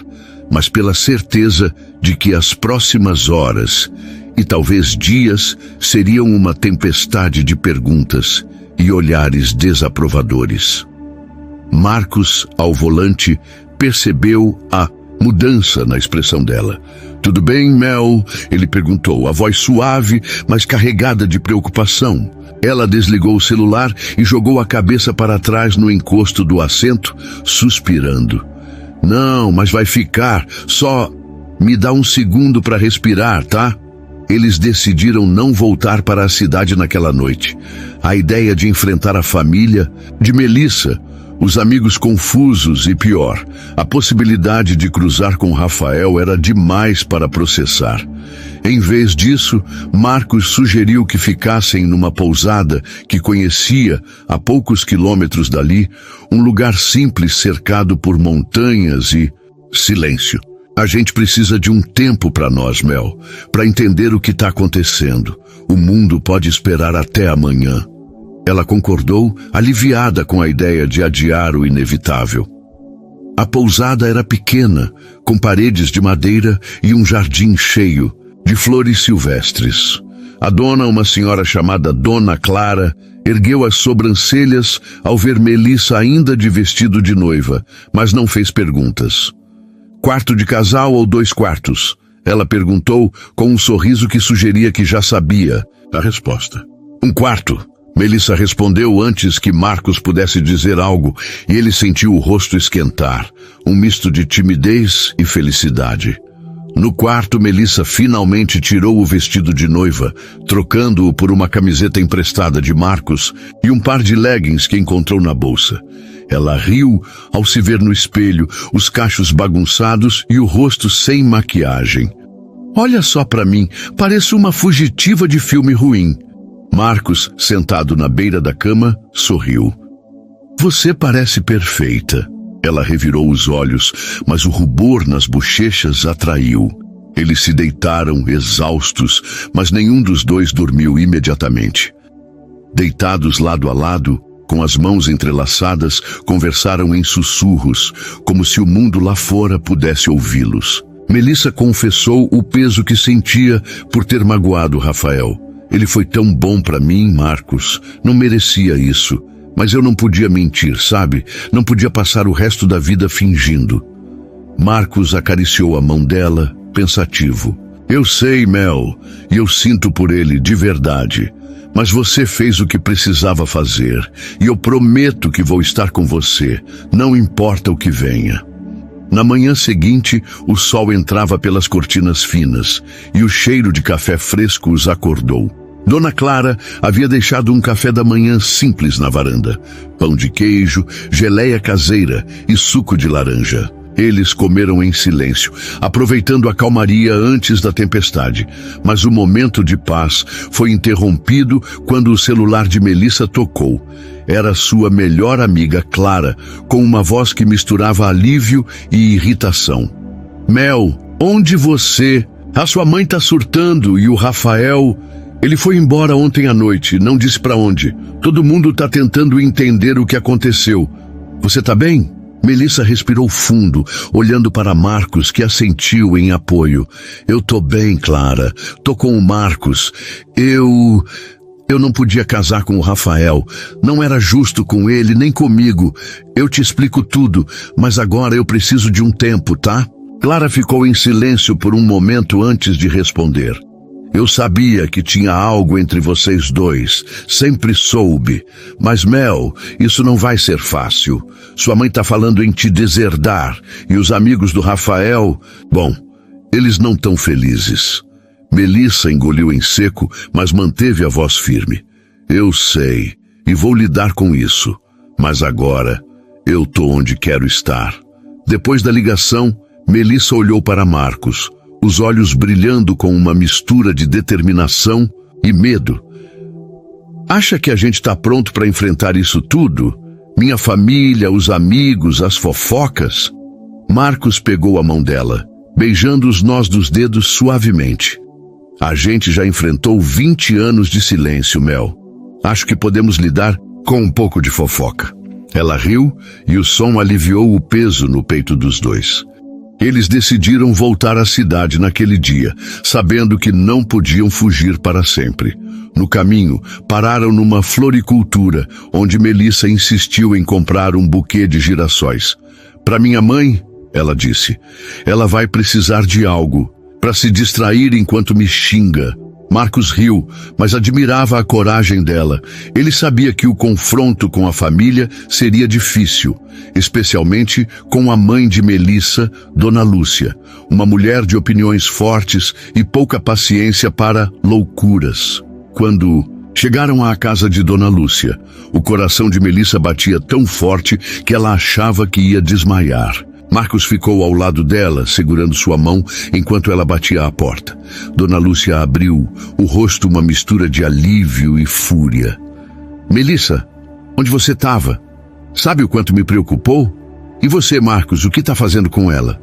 S1: mas pela certeza de que as próximas horas e talvez dias seriam uma tempestade de perguntas e olhares desaprovadores. Marcos, ao volante, percebeu a mudança na expressão dela. Tudo bem, Mel? Ele perguntou, a voz suave, mas carregada de preocupação. Ela desligou o celular e jogou a cabeça para trás no encosto do assento, suspirando. Não, mas vai ficar. Só me dá um segundo para respirar, tá? Eles decidiram não voltar para a cidade naquela noite. A ideia de enfrentar a família, de Melissa, os amigos confusos e pior, a possibilidade de cruzar com Rafael era demais para processar. Em vez disso, Marcos sugeriu que ficassem numa pousada que conhecia a poucos quilômetros dali, um lugar simples cercado por montanhas e silêncio. A gente precisa de um tempo para nós, Mel, para entender o que está acontecendo. O mundo pode esperar até amanhã. Ela concordou, aliviada com a ideia de adiar o inevitável. A pousada era pequena, com paredes de madeira e um jardim cheio de flores silvestres. A dona, uma senhora chamada Dona Clara, ergueu as sobrancelhas ao ver Melissa ainda de vestido de noiva, mas não fez perguntas. Quarto de casal ou 2 quartos? Ela perguntou com um sorriso que sugeria que já sabia a resposta. 1 quarto. Melissa respondeu antes que Marcos pudesse dizer algo e ele sentiu o rosto esquentar, um misto de timidez e felicidade. No quarto, Melissa finalmente tirou o vestido de noiva, trocando-o por uma camiseta emprestada de Marcos e um par de leggings que encontrou na bolsa. Ela riu ao se ver no espelho, os cachos bagunçados e o rosto sem maquiagem. Olha só pra mim, pareço uma fugitiva de filme ruim. Marcos, sentado na beira da cama, sorriu. Você parece perfeita. Ela revirou os olhos, mas o rubor nas bochechas atraiu. Eles se deitaram exaustos, mas nenhum dos dois dormiu imediatamente. Deitados lado a lado, com as mãos entrelaçadas, conversaram em sussurros, como se o mundo lá fora pudesse ouvi-los. Melissa confessou o peso que sentia por ter magoado Rafael. Ele foi tão bom para mim, Marcos. Não merecia isso. Mas eu não podia mentir, sabe? Não podia passar o resto da vida fingindo. Marcos acariciou a mão dela, pensativo. Eu sei, Mel, e eu sinto por ele de verdade. Mas você fez o que precisava fazer, e eu prometo que vou estar com você, não importa o que venha. Na manhã seguinte, o sol entrava pelas cortinas finas, e o cheiro de café fresco os acordou. Dona Clara havia deixado um café da manhã simples na varanda. Pão de queijo, geleia caseira e suco de laranja. Eles comeram em silêncio, aproveitando a calmaria antes da tempestade. Mas o momento de paz foi interrompido quando o celular de Melissa tocou. Era sua melhor amiga, Clara, com uma voz que misturava alívio e irritação. Mel, onde você? A sua mãe tá surtando e o Rafael... Ele foi embora ontem à noite, não disse pra onde. Todo mundo tá tentando entender o que aconteceu. Você tá bem? Melissa respirou fundo, olhando para Marcos, que assentiu em apoio. Eu tô bem, Clara. Tô com o Marcos. Eu não podia casar com o Rafael. Não era justo com ele, nem comigo. Eu te explico tudo, mas agora eu preciso de um tempo, tá? Clara ficou em silêncio por um momento antes de responder. Eu sabia que tinha algo entre vocês dois, sempre soube. Mas, Mel, isso não vai ser fácil. Sua mãe tá falando em te deserdar, e os amigos do Rafael... Bom, eles não tão felizes. Melissa engoliu em seco, mas manteve a voz firme. Eu sei, e vou lidar com isso. Mas agora, eu tô onde quero estar. Depois da ligação, Melissa olhou para Marcos, os olhos brilhando com uma mistura de determinação e medo. Acha que a gente tá pronto para enfrentar isso tudo? Minha família, os amigos, as fofocas? Marcos pegou a mão dela, beijando os nós dos dedos suavemente. A gente já enfrentou 20 anos de silêncio, Mel. Acho que podemos lidar com um pouco de fofoca. Ela riu e o som aliviou o peso no peito dos dois. Eles decidiram voltar à cidade naquele dia, sabendo que não podiam fugir para sempre. No caminho, pararam numa floricultura, onde Melissa insistiu em comprar um buquê de girassóis. Para minha mãe, ela disse, ela vai precisar de algo, para se distrair enquanto me xinga. Marcos riu, mas admirava a coragem dela. Ele sabia que o confronto com a família seria difícil, especialmente com a mãe de Melissa, Dona Lúcia, uma mulher de opiniões fortes e pouca paciência para loucuras. Quando chegaram à casa de Dona Lúcia, o coração de Melissa batia tão forte que ela achava que ia desmaiar. Marcos ficou ao lado dela, segurando sua mão enquanto ela batia à porta. Dona Lúcia abriu, o rosto uma mistura de alívio e fúria. Melissa, onde você estava? Sabe o quanto me preocupou? E você, Marcos, o que está fazendo com ela?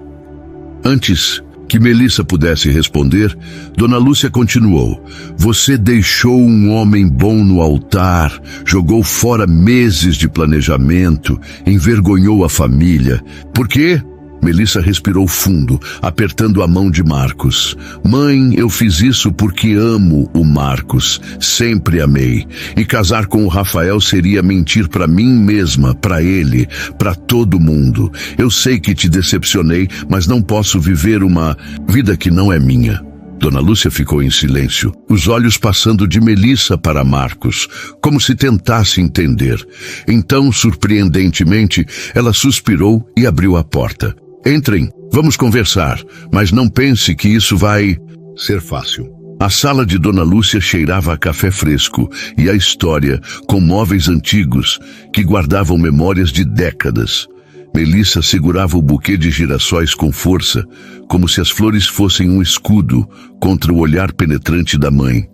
S1: Antes que Melissa pudesse responder, Dona Lúcia continuou. Você deixou um homem bom no altar, jogou fora meses de planejamento, envergonhou a família. Por quê? Melissa respirou fundo, apertando a mão de Marcos. Mãe, eu fiz isso porque amo o Marcos. Sempre amei. E casar com o Rafael seria mentir para mim mesma, para ele, para todo mundo. Eu sei que te decepcionei, mas não posso viver uma vida que não é minha. Dona Lúcia ficou em silêncio, os olhos passando de Melissa para Marcos, como se tentasse entender. Então, surpreendentemente, ela suspirou e abriu a porta. Entrem, vamos conversar, mas não pense que isso vai ser fácil. A sala de Dona Lúcia cheirava a café fresco e a história, com móveis antigos que guardavam memórias de décadas. Melissa segurava o buquê de girassóis com força, como se as flores fossem um escudo contra o olhar penetrante da mãe.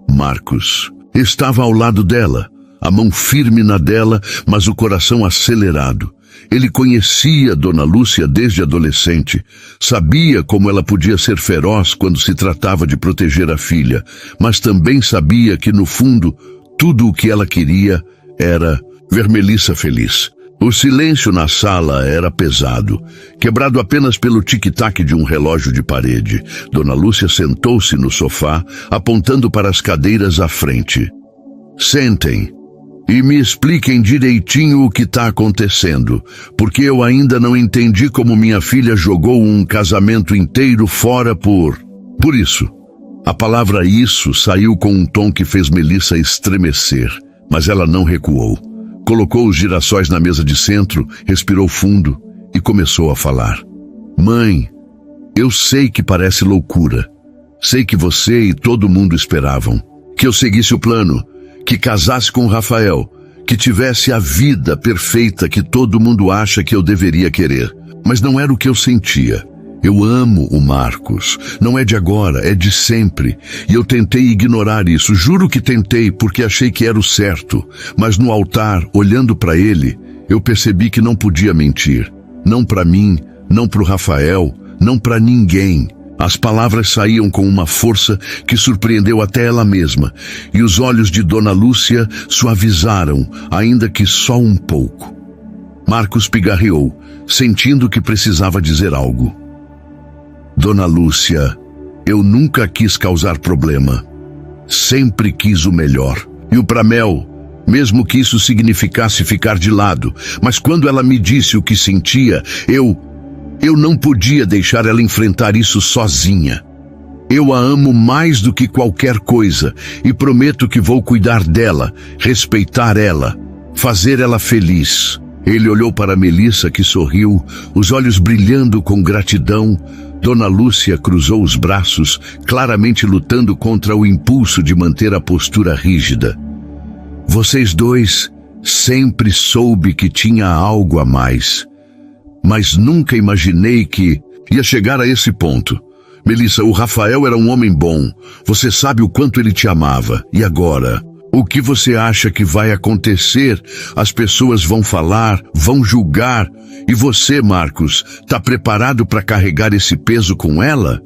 S1: Marcos estava ao lado dela, a mão firme na dela, mas o coração acelerado. Ele conhecia Dona Lúcia desde adolescente, sabia como ela podia ser feroz quando se tratava de proteger a filha, mas também sabia que, no fundo, tudo o que ela queria era ver Melissa feliz. O silêncio na sala era pesado, quebrado apenas pelo tic-tac de um relógio de parede. Dona Lúcia sentou-se no sofá, apontando para as cadeiras à frente. Sentem e me expliquem direitinho o que está acontecendo, porque eu ainda não entendi como minha filha jogou um casamento inteiro fora por isso. A palavra isso saiu com um tom que fez Melissa estremecer, mas ela não recuou. Colocou os girassóis na mesa de centro, respirou fundo e começou a falar. Mãe, eu sei que parece loucura. Sei que você e todo mundo esperavam. Que eu seguisse o plano, que casasse com o Rafael, que tivesse a vida perfeita que todo mundo acha que eu deveria querer. Mas não era o que eu sentia. Eu amo o Marcos. Não é de agora, é de sempre. E eu tentei ignorar isso. Juro que tentei, porque achei que era o certo. Mas no altar, olhando para ele, eu percebi que não podia mentir. Não para mim, não para o Rafael, não para ninguém. As palavras saíam com uma força que surpreendeu até ela mesma, e os olhos de Dona Lúcia suavizaram, ainda que só um pouco. Marcos pigarreou, sentindo que precisava dizer algo. Dona Lúcia, eu nunca quis causar problema. Sempre quis o melhor. E o Pramel, mesmo que isso significasse ficar de lado, mas quando ela me disse o que sentia, eu não podia deixar ela enfrentar isso sozinha. Eu a amo mais do que qualquer coisa e prometo que vou cuidar dela, respeitar ela, fazer ela feliz. Ele olhou para Melissa, que sorriu, os olhos brilhando com gratidão. Dona Lúcia cruzou os braços, claramente lutando contra o impulso de manter a postura rígida. Vocês dois sempre soube que tinha algo a mais, mas nunca imaginei que ia chegar a esse ponto. Melissa, o Rafael era um homem bom. Você sabe o quanto ele te amava. E agora? O que você acha que vai acontecer? As pessoas vão falar, vão julgar. E você, Marcos, está preparado para carregar esse peso com ela?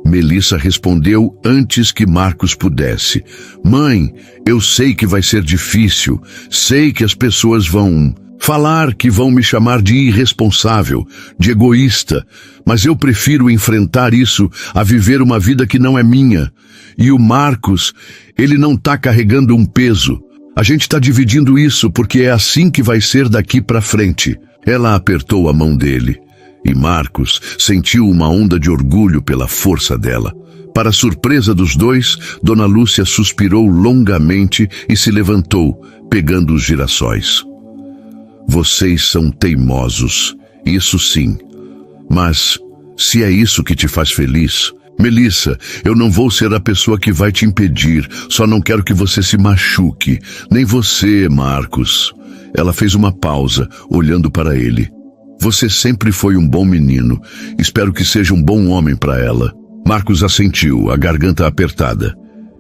S1: Melissa respondeu antes que Marcos pudesse. Mãe, eu sei que vai ser difícil. Sei que as pessoas vão falar, que vão me chamar de irresponsável, de egoísta. Mas eu prefiro enfrentar isso a viver uma vida que não é minha. E o Marcos, ele não está carregando um peso. A gente está dividindo isso porque é assim que vai ser daqui para frente. Ela apertou a mão dele. E Marcos sentiu uma onda de orgulho pela força dela. Para surpresa dos dois, Dona Lúcia suspirou longamente e se levantou, pegando os girassóis. Vocês são teimosos, isso sim. Mas, se é isso que te faz feliz... Melissa, eu não vou ser a pessoa que vai te impedir, só não quero que você se machuque. Nem você, Marcos. Ela fez uma pausa, olhando para ele. Você sempre foi um bom menino. Espero que seja um bom homem para ela. Marcos assentiu, a garganta apertada.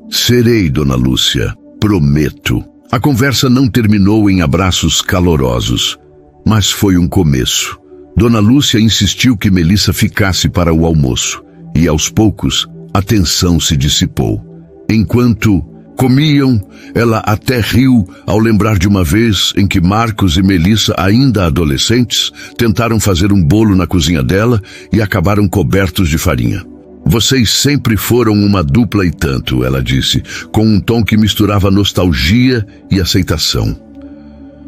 S1: Serei, Dona Lúcia. Prometo. A conversa não terminou em abraços calorosos, mas foi um começo. Dona Lúcia insistiu que Melissa ficasse para o almoço, e aos poucos a tensão se dissipou. Enquanto comiam, ela até riu ao lembrar de uma vez em que Marcos e Melissa, ainda adolescentes, tentaram fazer um bolo na cozinha dela e acabaram cobertos de farinha. Vocês sempre foram uma dupla e tanto, ela disse, com um tom que misturava nostalgia e aceitação.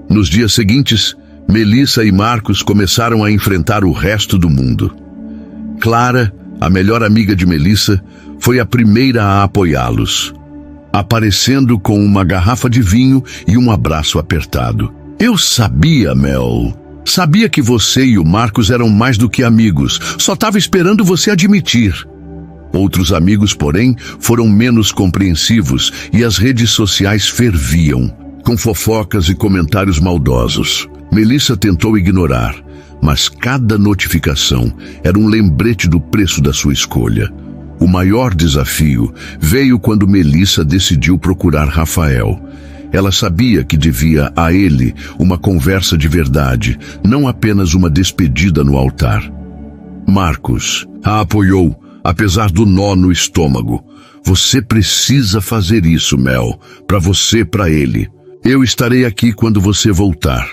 S1: Nos dias seguintes, Melissa e Marcos começaram a enfrentar o resto do mundo. Clara, a melhor amiga de Melissa, foi a primeira a apoiá-los, aparecendo com uma garrafa de vinho e um abraço apertado. Eu sabia, Mel. Sabia que você e o Marcos eram mais do que amigos. Só estava esperando você admitir. Outros amigos, porém, foram menos compreensivos e as redes sociais ferviam, com fofocas e comentários maldosos. Melissa tentou ignorar, mas cada notificação era um lembrete do preço da sua escolha. O maior desafio veio quando Melissa decidiu procurar Rafael. Ela sabia que devia a ele uma conversa de verdade, não apenas uma despedida no altar. Marcos a apoiou, apesar do nó no estômago. Você precisa fazer isso, Mel, para você e para ele. Eu estarei aqui quando você voltar.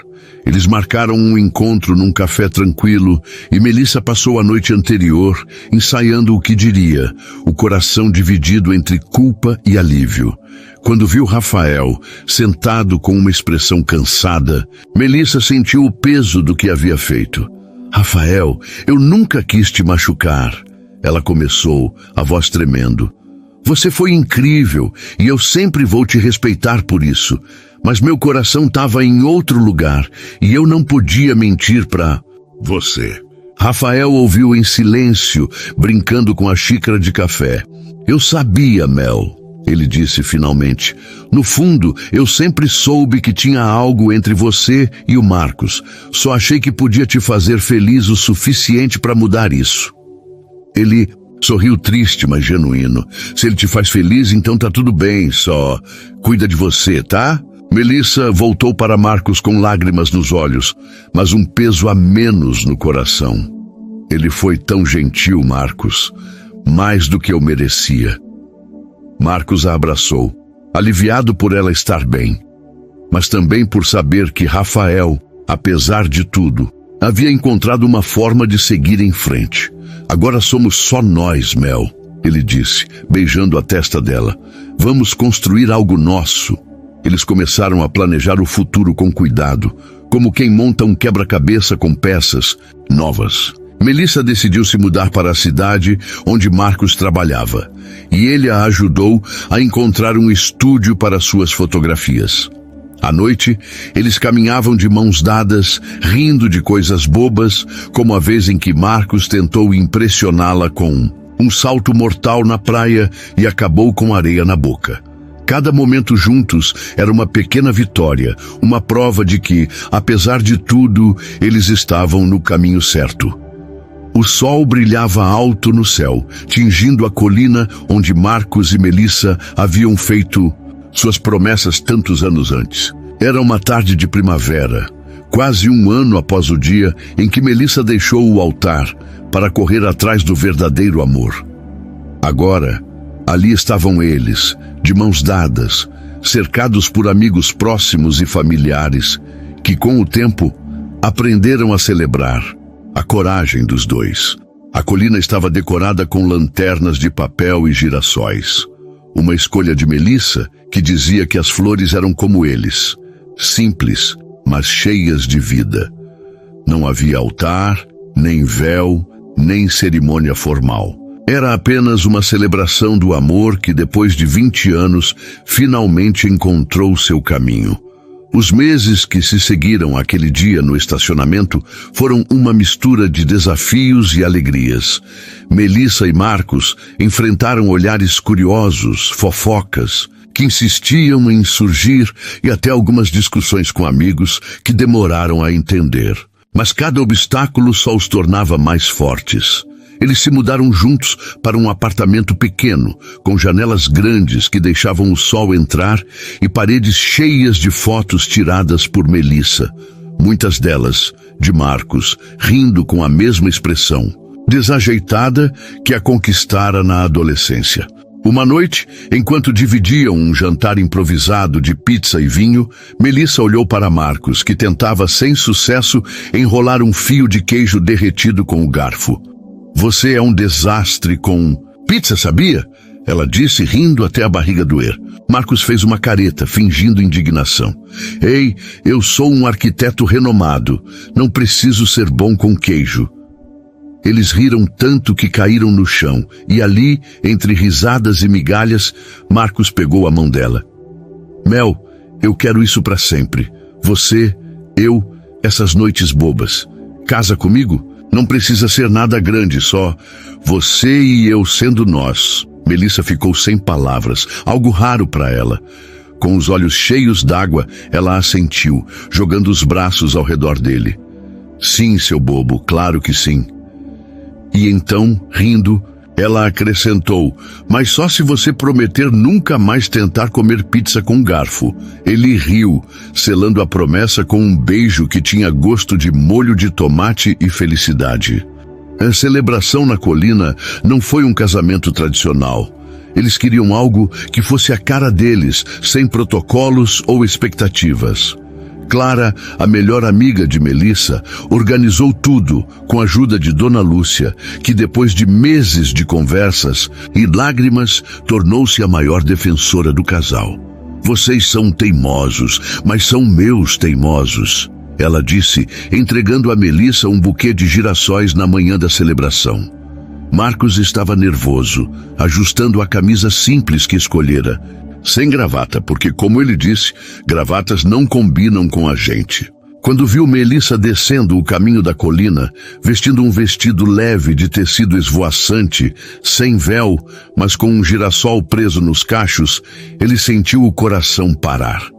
S1: Eles marcaram um encontro num café tranquilo e Melissa passou a noite anterior ensaiando o que diria, o coração dividido entre culpa e alívio. Quando viu Rafael sentado com uma expressão cansada, Melissa sentiu o peso do que havia feito. Rafael, eu nunca quis te machucar. Ela começou, a voz tremendo. Você foi incrível e eu sempre vou te respeitar por isso. Mas meu coração estava em outro lugar e eu não podia mentir para você. Rafael ouviu em silêncio, brincando com a xícara de café. Eu sabia, Mel, ele disse finalmente. No fundo, eu sempre soube que tinha algo entre você e o Marcos. Só achei que podia te fazer feliz o suficiente para mudar isso. Ele sorriu triste, mas genuíno. Se ele te faz feliz, então tá tudo bem, só cuida de você, tá? Melissa voltou para Marcos com lágrimas nos olhos, mas um peso a menos no coração. Ele foi tão gentil, Marcos, mais do que eu merecia. Marcos a abraçou, aliviado por ela estar bem, mas também por saber que Rafael, apesar de tudo, havia encontrado uma forma de seguir em frente. Agora somos só nós, Mel, ele disse, beijando a testa dela. Vamos construir algo nosso. Eles começaram a planejar o futuro com cuidado, como quem monta um quebra-cabeça com peças novas. Melissa decidiu se mudar para a cidade onde Marcos trabalhava, e ele a ajudou a encontrar um estúdio para suas fotografias. À noite, eles caminhavam de mãos dadas, rindo de coisas bobas, como a vez em que Marcos tentou impressioná-la com um salto mortal na praia e acabou com areia na boca. Cada momento juntos era uma pequena vitória, uma prova de que, apesar de tudo, eles estavam no caminho certo. O sol brilhava alto no céu, tingindo a colina onde Marcos e Melissa haviam feito suas promessas tantos anos antes. Era uma tarde de primavera, quase um ano após o dia em que Melissa deixou o altar para correr atrás do verdadeiro amor. Agora, ali estavam eles, de mãos dadas, cercados por amigos próximos e familiares, que com o tempo aprenderam a celebrar a coragem dos dois. A colina estava decorada com lanternas de papel e girassóis. Uma escolha de Melissa, que dizia que as flores eram como eles, simples, mas cheias de vida. Não havia altar, nem véu, nem cerimônia formal. Era apenas uma celebração do amor que, depois de 20 anos, finalmente encontrou seu caminho. Os meses que se seguiram àquele dia no estacionamento foram uma mistura de desafios e alegrias. Melissa e Marcos enfrentaram olhares curiosos, fofocas, que insistiam em surgir e até algumas discussões com amigos que demoraram a entender. Mas cada obstáculo só os tornava mais fortes. Eles se mudaram juntos para um apartamento pequeno, com janelas grandes que deixavam o sol entrar e paredes cheias de fotos tiradas por Melissa. Muitas delas de Marcos, rindo com a mesma expressão, desajeitada, que a conquistara na adolescência. Uma noite, enquanto dividiam um jantar improvisado de pizza e vinho, Melissa olhou para Marcos, que tentava sem sucesso enrolar um fio de queijo derretido com o garfo. Você é um desastre com pizza, sabia? Ela disse, rindo até a barriga doer. Marcos fez uma careta, fingindo indignação. Ei, eu sou um arquiteto renomado. Não preciso ser bom com queijo. Eles riram tanto que caíram no chão, e ali, entre risadas e migalhas, Marcos pegou a mão dela. Mel, eu quero isso para sempre. Você, eu, essas noites bobas. Casa comigo? Não precisa ser nada grande, só você e eu sendo nós. Melissa ficou sem palavras, algo raro para ela. Com os olhos cheios d'água, ela assentiu, jogando os braços ao redor dele. Sim, seu bobo, claro que sim. E então, rindo, ela acrescentou, mas só se você prometer nunca mais tentar comer pizza com garfo. Ele riu, selando a promessa com um beijo que tinha gosto de molho de tomate e felicidade. A celebração na colina não foi um casamento tradicional. Eles queriam algo que fosse a cara deles, sem protocolos ou expectativas. Clara, a melhor amiga de Melissa, organizou tudo com a ajuda de Dona Lúcia, que depois de meses de conversas e lágrimas, tornou-se a maior defensora do casal. Vocês são teimosos, mas são meus teimosos, ela disse, entregando a Melissa um buquê de girassóis na manhã da celebração. Marcos estava nervoso, ajustando a camisa simples que escolhera, sem gravata, porque, como ele disse, gravatas não combinam com a gente. Quando viu Melissa descendo o caminho da colina, vestindo um vestido leve de tecido esvoaçante, sem véu, mas com um girassol preso nos cachos, ele sentiu o coração parar.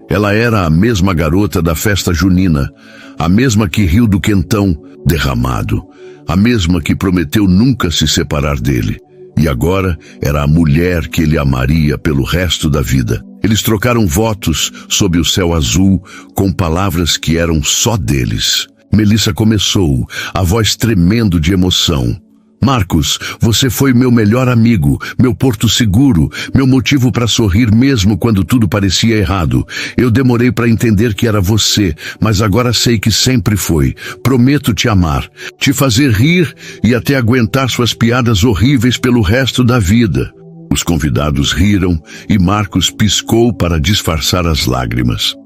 S1: Ela era a mesma garota da festa junina, a mesma que riu do quentão derramado, a mesma que prometeu nunca se separar dele. E agora era a mulher que ele amaria pelo resto da vida. Eles trocaram votos sob o céu azul com palavras que eram só deles. Melissa começou, a voz tremendo de emoção. Marcos, você foi meu melhor amigo, meu porto seguro, meu motivo para sorrir mesmo quando tudo parecia errado. Eu demorei para entender que era você, mas agora sei que sempre foi. Prometo te amar, te fazer rir e até aguentar suas piadas horríveis pelo resto da vida. Os convidados riram e Marcos piscou para disfarçar as lágrimas.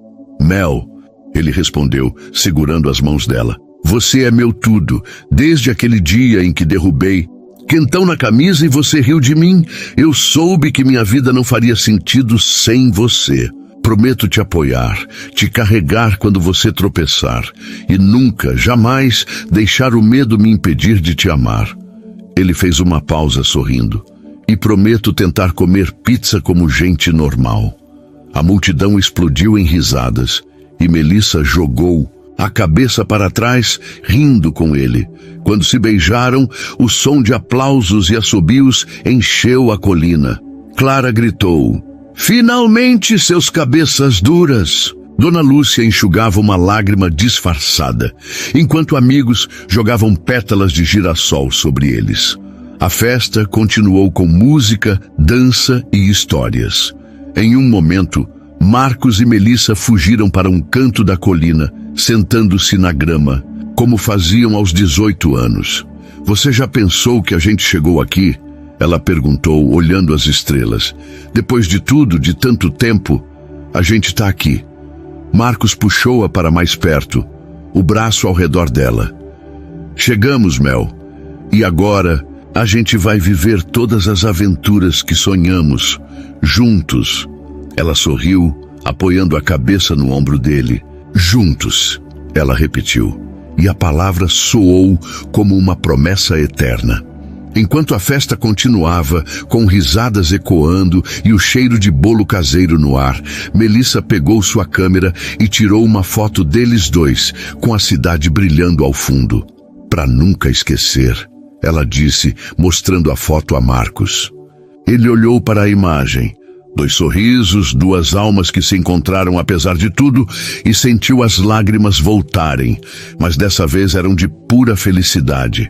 S1: Mel, ele respondeu, segurando as mãos dela. Você é meu tudo, desde aquele dia em que derrubei quentão na camisa e você riu de mim. Eu soube que minha vida não faria sentido sem você. Prometo te apoiar, te carregar quando você tropeçar e nunca, jamais deixar o medo me impedir de te amar. Ele fez uma pausa sorrindo. E prometo tentar comer pizza como gente normal. A multidão explodiu em risadas e Melissa jogou a cabeça para trás, rindo com ele. Quando se beijaram, o som de aplausos e assobios encheu a colina. Clara gritou, finalmente, seus cabeças duras! Dona Lúcia enxugava uma lágrima disfarçada, enquanto amigos jogavam pétalas de girassol sobre eles. A festa continuou com música, dança e histórias. Em um momento, Marcos e Melissa fugiram para um canto da colina, sentando-se na grama, como faziam aos 18 anos. Você já pensou que a gente chegou aqui? Ela perguntou, olhando as estrelas. Depois de tudo, de tanto tempo, a gente está aqui. Marcos puxou-a para mais perto, o braço ao redor dela. Chegamos, Mel. E agora, a gente vai viver todas as aventuras que sonhamos, juntos. Ela sorriu, apoiando a cabeça no ombro dele. Juntos, ela repetiu, e a palavra soou como uma promessa eterna. Enquanto a festa continuava, com risadas ecoando e o cheiro de bolo caseiro no ar, Melissa pegou sua câmera e tirou uma foto deles dois, com a cidade brilhando ao fundo. Para nunca esquecer, ela disse, mostrando a foto a Marcos. Ele olhou para a imagem. 2 sorrisos, 2 almas que se encontraram apesar de tudo, e sentiu as lágrimas voltarem, mas dessa vez eram de pura felicidade.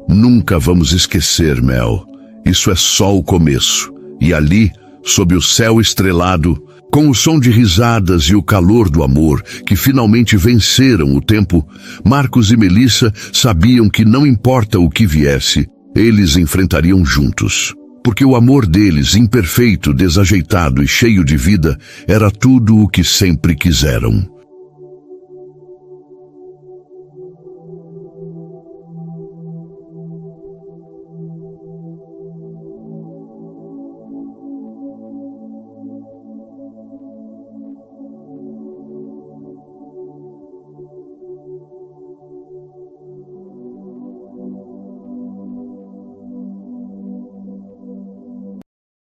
S1: Nunca vamos esquecer, Mel. Isso é só o começo. E ali, sob o céu estrelado, com o som de risadas e o calor do amor que finalmente venceram o tempo, Marcos e Melissa sabiam que não importa o que viesse, eles enfrentariam juntos. Porque o amor deles, imperfeito, desajeitado e cheio de vida, era tudo o que sempre quiseram.